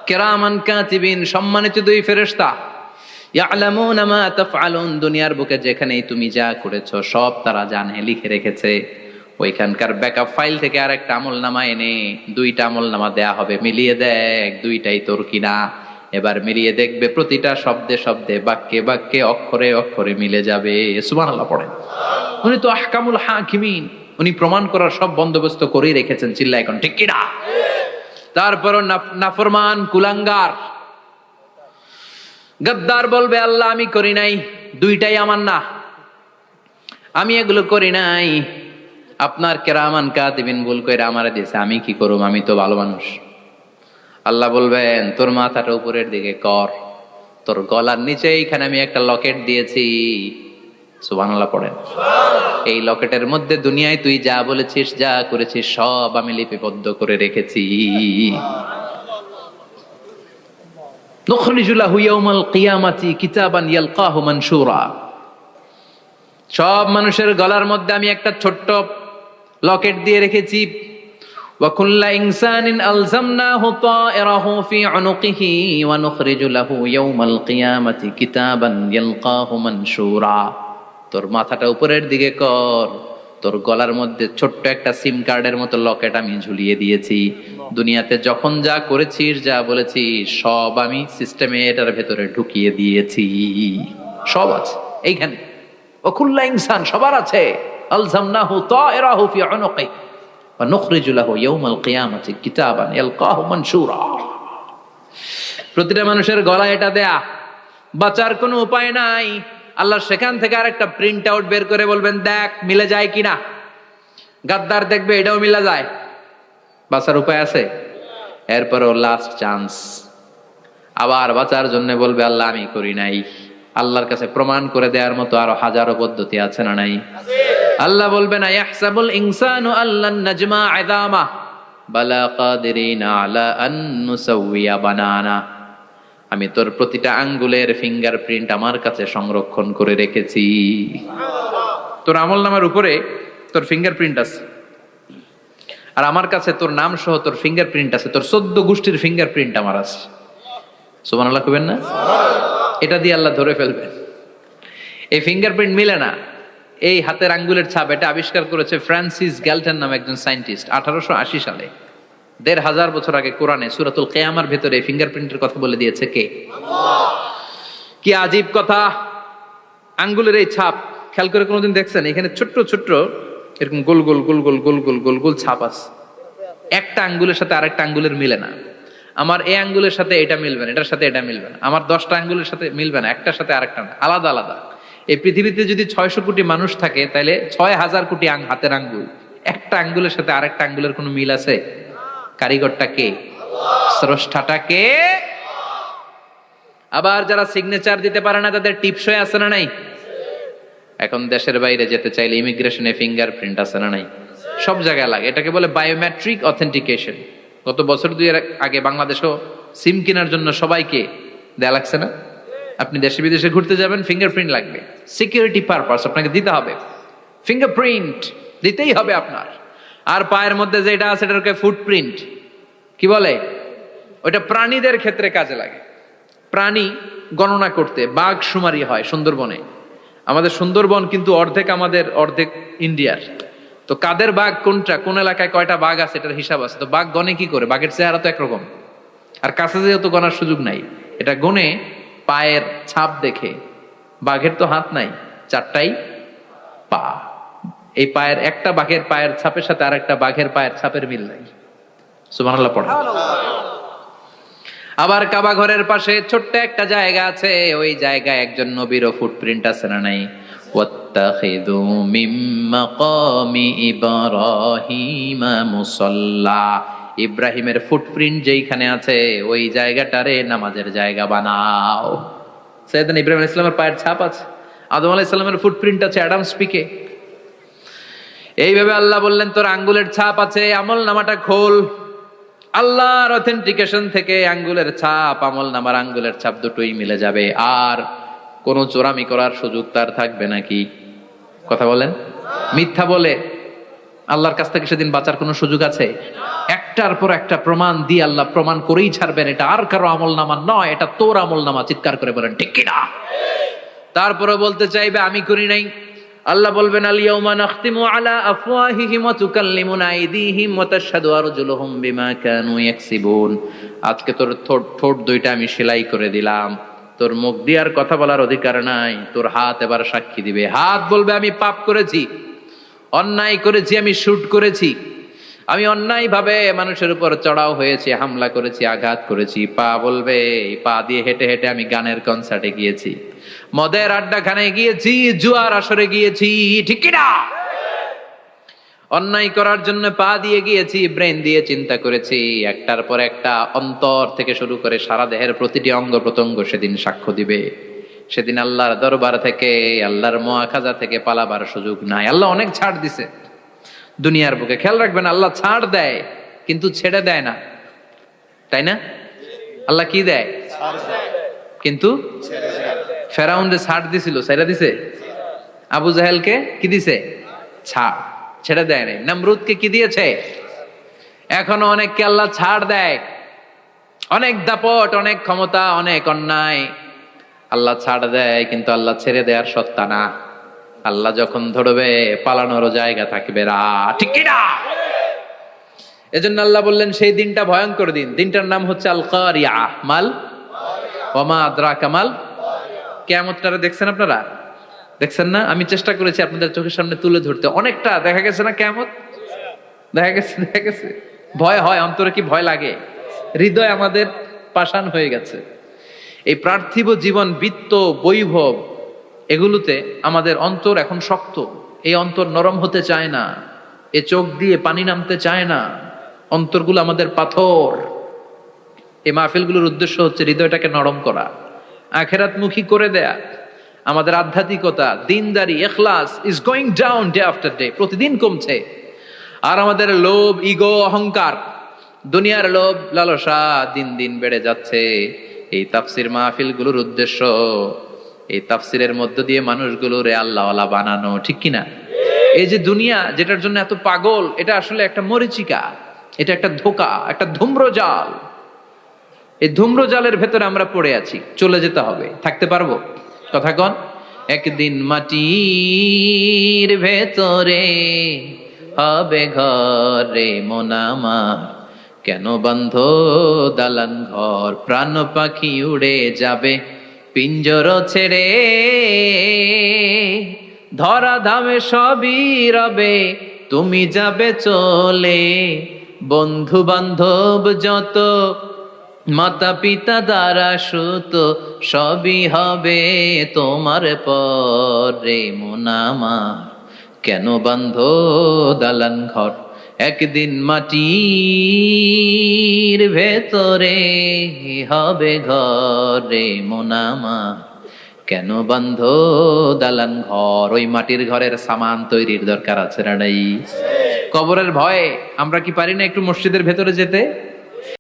কিরামান কাতিবিন, সম্মানিত দুই ফেরেশতা, ইয়ালামুনা মা তাফআলুন, দুনিয়ার বুকে যেখানেই তুমি যা করেছো সব তারা জানে, লিখে রেখেছে। ওইখানকার ব্যাকআপ ফাইল থেকে আরেকটা আমলনামা এনে দুইটা আমলনামা দেয়া হবে, মিলিয়ে দেখ দুইটাই তোর কিনা। এবার মিলিয়ে দেখবে প্রতিটা শব্দে শব্দে, বাক্যে বাক্যে, অক্ষরে অক্ষরে মিলে যাবে। সুবহানাল্লাহ পড়েন। উনি তো আহকামুল হাকিমিন, উনি প্রমাণ করার সব বন্দোবস্ত করেই রেখেছেন। চিল্লা এখন ঠিক কিনা? তারপরও নাফরমান কুলাঙ্গার গদ্দার বলবে আল্লাহ আমি করি নাই, দুইটাই আমার না, আমি এগুলো করি নাই। আপনার কেরামান কাতিবিন ভুল কইরা আমারে দিয়েছে, আমি কি করব, আমি তো ভালো মানুষ। আল্লাহ বলবেন তোর মাথাটা উপরের দিকে কর, তোর গলার নিচে এইখানে আমি একটা লকেট দিয়েছি। সুবহানাল্লাহ পড়েন। এই লকেটের মধ্যে দুনিয়ায় তুই যা বলেছিস, যা করেছিস সব আমি লিপিবদ্ধ করে রেখেছি। নুখরিজু লাহু ইয়াউমাল কিয়ামাতি কিতাবান ইয়ালকাহু মানশুরা, সব মানুষের গলার মধ্যে আমি একটা ছোট্ট লকেট দিয়ে রেখেছি। ওয়া কুল্লা ইনসানিন আলজামনাহু তায়রাহু ফি উনুকিহি ওয়া নুখরিজু লাহু ইয়াউমাল কিয়ামাতি কিতাবান ইয়ালকাহু মানশুরা। তোর মাথাটা উপরের দিকে কর, তোর গলার মধ্যে ছোট্ট একটা সিম কার্ডের মতো লকেট আমি ঝুলিয়ে দিয়েছি। দুনিয়াতে যখন যা করেছিস, যা বলেছিস সব আমি সিস্টেমে এটার ভেতরে ঢুকিয়ে দিয়েছি, সব আছে এইখানে। ওকুল্লা ইনসান, সবার আছে। আলজামনাহু তায়রাহু ফি উনুকি ওয়া নুখরিজু লাহু ইয়াউমাল কিয়ামাতি কিতাবান ইয়ালকাহু মানশুরা। প্রতিটা মানুষের গলায় এটা দেয়া, বাঁচার কোনো উপায় নাই। আল্লাহ সেখান থেকে আরেকটা প্রিন্ট আউট বের করে বলবেন দেখ মিলে যায় কিনা। গাদ্দার দেখবে এটাও মিলে যায়, বাঁচার উপায় আছে। এরপরও লাস্ট চান্স, আবার বাঁচার জন্য বলবে আল্লাহ আমি করি নাই। আল্লাহর কাছে প্রমাণ করে দেওয়ার মতো আরো হাজারো পদ্ধতি আছে না নাই? আল্লাহ বলবেন ইয়াহসাবুল ইনসানু আল্লান নাজমা ইযামা বালা কাদিরিনা আলা আন নুসাউইয়া বানানা। আমি তোর প্রতিটা আঙ্গুলের ফিঙ্গারপ্রিন্ট আমার কাছে সংরক্ষণ করে রেখেছি। তোর আমলনামার উপরে তোর ফিঙ্গারপ্রিন্ট আছে, আর আমার কাছে তোর নাম সহ তোর ফিঙ্গারপ্রিন্ট আছে, তোর 14 গোষ্ঠীর ফিঙ্গারপ্রিন্ট আমার আছে। সুবহানাল্লাহ কইবেন না? এটা দিয়ে আল্লাহ ধরে ফেলবেন। এই ফিঙ্গারপ্রিন্ট মিলে না, এই হাতের আঙ্গুলের ছাপ, এটা আবিষ্কার করেছে ফ্রান্সিস গ্যালটন নামে একজন সায়েন্টিস্ট 1880 সালে। 1500 বছর আগে কোরআনে সূরাতুল কিয়ামার ভেতরে এই ফিঙ্গারপ্রিন্টের কথা বলে দিয়েছে কে? আল্লাহ। কি আজীব কথা! আঙ্গুলের এই ছাপ খেয়াল করে কোনোদিন দেখছেন? এখানে ছোট্ট ছোট্ট এরকম গোল গোল গোল গোল গোল গোল গোল গোল ছাপ আছে, একটা আঙ্গুলের সাথে আরেকটা আঙ্গুলের মিলে না। আমার এই আঙ্গুলের সাথে এটা মিলবে না, এটার সাথে এটা মিলবে না। আমার 10টা আঙ্গুলের সাথে মিলবে না, একটার সাথে আরেকটা না, আলাদা আলাদা। এই পৃথিবীতে যদি 600 কোটি মানুষ থাকে তাহলে 6000 কোটি হাতের আঙ্গুল, একটা আঙ্গুলের সাথে আরেকটা আঙ্গুলের কোনো মিল আছে? কারিগরটা কে? স্রষ্টাটা কে? আবার যারা সিগনেচার দিতে পারে না তাদের টিপসই আছে না নাই? এখন দেশের বাইরে যেতে চাইলে ইমিগ্রেশনে ফিঙ্গারপ্রিন্ট আছে না নাই? সব জায়গায় লাগে, এটাকে বলে বায়োমেট্রিক অথেন্টিকেশন। গত বছর 2 আগে বাংলাদেশও সিম কেনার জন্য সবাইকে দেয়া লাগছে না? আপনি দেশে বিদেশে ঘুরতে যাবেন, ফিঙ্গারপ্রিন্ট লাগবে, সিকিউরিটি পারপাস আপনাকে দিতে হবে, ফিঙ্গারপ্রিন্ট দিতেই হবে আপনার। আর পায়ের মধ্যে যেটা আছে এটাকে ফুটপ্রিন্ট কি বলে? ওইটা প্রাণীদের ক্ষেত্রে কাজে লাগে। প্রাণী গণনা করতে বাঘ শুমারি হয় সুন্দরবনে। আমাদের সুন্দরবন কিন্তু অর্ধেক আমাদের, অর্ধেক ইন্ডিয়ার। তো কাদের বাঘ কোনটা, কোন এলাকায় কয়টা বাঘ আছে এটার হিসাব আছে। তো বাঘ গনে কি করে? বাঘের চেহারা তো একরকম, আর কাছে যেহেতু গনার সুযোগ নাই, এটা গনে পায়ের ছাপ দেখে। বাঘের তো হাত নাই, 4টাই পা। এই পায়ের একটা বাঘের পায়ের ছাপের সাথে আর একটা বাঘের পায়ের ছাপের মিল নাই। সুবহানাল্লাহ পড়া। আবার কাবা ঘরের পাশে ছোট্ট একটা জায়গা আছে, ওই জায়গায় একজন নবীরও ফুটপ্রিন্ট আছে না নাই? ওয়াত্তাখিযু মিন মাকামি ইব্রাহিমা মুসাল্লা, ইব্রাহিমের ফুটপ্রিন্ট যেইখানে আছে ওই জায়গাটারে নামাজের জায়গা বানাও। সাইয়েদনা ইব্রাহিম আলাইহিস সালামের পায়ের ছাপ আছে, আদম আলাইহিস সালামের ফুটপ্রিন্ট আছে অ্যাডামস পিকে। এইভাবে আল্লাহ বললেন তোর আঙ্গুলের ছাপ আছে, আমল নামাটা খোল। আল্লাহর অথেন্টিকেশন থেকে আঙ্গুলের ছাপ, আমল নামার আঙ্গুলের ছাপ দুটোই মিলে যাবে। আর কোন চোরামি করার সুযোগ তার থাকবে নাকি? কথা বলেন। মিথ্যা বলে আল্লাহর কাছ থেকে সেদিন বাঁচার কোনো সুযোগ আছে? একটার পর একটা প্রমাণ দিয়ে আল্লাহ প্রমাণ করেই ছাড়বেন এটা আর কারো আমল নামা নয়, এটা তোর আমল নামা। চিৎকার করে বলেন ঠিক কিনা? তারপরে বলতে চাইবে আমি করি নাই। আল্লাহ বলবেন আল ইয়াউমা নাখতিমু আলা আফওয়াহিহিম ওয়া তুকাল্লিমুনা আইদিহিম ওয়া তাশহাদু আরজুলুহুম বিমা কানু ইয়াকসিবুন। আজকে তোর ঠোঁট দুইটা আমি সেলাই করে দিলাম, তোর মুখ দিয়ে আর কথা বলার অধিকার নাই, তোর হাত এবার সাক্ষী দিবে। হাত বলবে আমি পাপ করেছি, অন্যায় করেছি, আমি শুট করেছি, আমি অন্যায় ভাবে মানুষের উপর চড়াও হয়েছি, হামলা করেছি, আঘাত করেছি। পা বলবে পা দিয়ে হেঁটে হেঁটে আমি গানের কনসার্টে গিয়েছি, মদের আড্ডাখানায় গিয়েছি, জুয়ার আসরে গিয়েছি, ঠিক কিনা? অন্যায় করার জন্য পা দিয়ে গিয়েছি, ব্রেন দিয়ে চিন্তা করেছি। একটার পর একটা অন্তর থেকে শুরু করে সারা দেহের প্রতিটি অঙ্গ প্রত্যঙ্গ সেদিন সাক্ষ্য দিবে। সেদিন আল্লাহর দরবার থেকে, আল্লাহর মুআখাজা থেকে পালাবার সুযোগ নাই। আল্লাহ অনেক ছাড় দিছে দুনিয়ার বুকে। খেয়াল রাখবেন, আল্লাহ ছাড় দেয় কিন্তু ছেড়ে দেয় না, তাই না? আল্লাহ কি দেয়? কিন্তু ফেরাউনরে ছাড় দিছিল, ছেড়ে দিছে। আবু জাহেলকে কি দিছে? ছাড়, ছেড়ে দেয় নাই। নমরুদকে কি দিয়েছে? এখনো অনেককে আল্লাহ ছাড় দেয়। অনেক দাপট, অনেক ক্ষমতা, অনেক অন্যায় আল্লাহ ছাড় দেয়, কিন্তু আল্লাহ ছেড়ে দেওয়ার সত্তা না। আল্লাহ যখন ধরবে পালানোরও জায়গা থাকবে না, ঠিক কি না? এজন্য আল্লাহ বললেন সেই দিনটা ভয়ঙ্কর দিন। দিনটার নাম হচ্ছে আল কারিয়া। মাল ওয়া মা আদরাকা মাল। কিয়ামতটারে দেখছেন আপনারা? দেখছেন না? আমি চেষ্টা করেছি আপনাদের চোখের সামনে তুলে ধরতে। অনেকটা দেখা গেছে না কিয়ামত? দেখা গেছে। ভয় হয়, অন্তরে কি ভয় লাগে? হৃদয় আমাদের পাষাণ হয়ে গেছে। এই পার্থিব জীবন, বিত্ত, বৈভব, এগুলোতে আমাদের অন্তর এখন শক্ত। এই অন্তর নরম হতে চায় না, এ চোখ দিয়ে পানি নামতে চায় না, অন্তরগুলো আমাদের পাথর। এই মাহফিলগুলোর উদ্দেশ্য হচ্ছে হৃদয়টাকে নরম করা, আখিরাতমুখী করে দেয়া। আমাদের আধ্যাত্মিকতা, দিনদারি, ইখলাস is going down day after day, প্রতিদিন কমছে। আর আমাদের লোভ, ইগো, অহংকার, দুনিয়ার লোভ, লালসা দিন দিন বেড়ে যাচ্ছে। এই তাফসির মাহফিলগুলোর উদ্দেশ্য এই তাফসিরের মধ্য দিয়ে মানুষগুলোরে আল্লাহওয়ালা বানানো, ঠিক কিনা? এই যে দুনিয়া যেটার জন্য এত পাগল, এটা আসলে একটা মরিচিকা, এটা একটা ধোঁকা, একটা ধূম্রজাল। এই ধূম্রজালের ভেতরে আমরা পড়ে আছি, চলে যেতে হবে। থাকতে পারবো? কথা কন। একদিন মাটির ভেতরে হবে ঘরে মন আমার, কেন বন্ধ দালান ঘর, প্রাণ পাখি উড়ে যাবে পিঞ্জর ছেড়ে, ধরা ধামে সবই রবে তুমি যাবে চলে, বন্ধু বান্ধব যত, মাতা পিতা দ্বারা সুত, সবই হবে তোমার পরে মন আমার, কেন বন্ধ দালান ঘর, একদিন মাটির ভেতরে হবে ঘরে মন আমার, কেন বন্ধ দালান ঘর। ওই মাটির ঘরের সামান তৈরির দরকার আছে না নাই? কবরের ভয়ে আমরা কি পারি না একটু মসজিদের ভেতরে যেতে?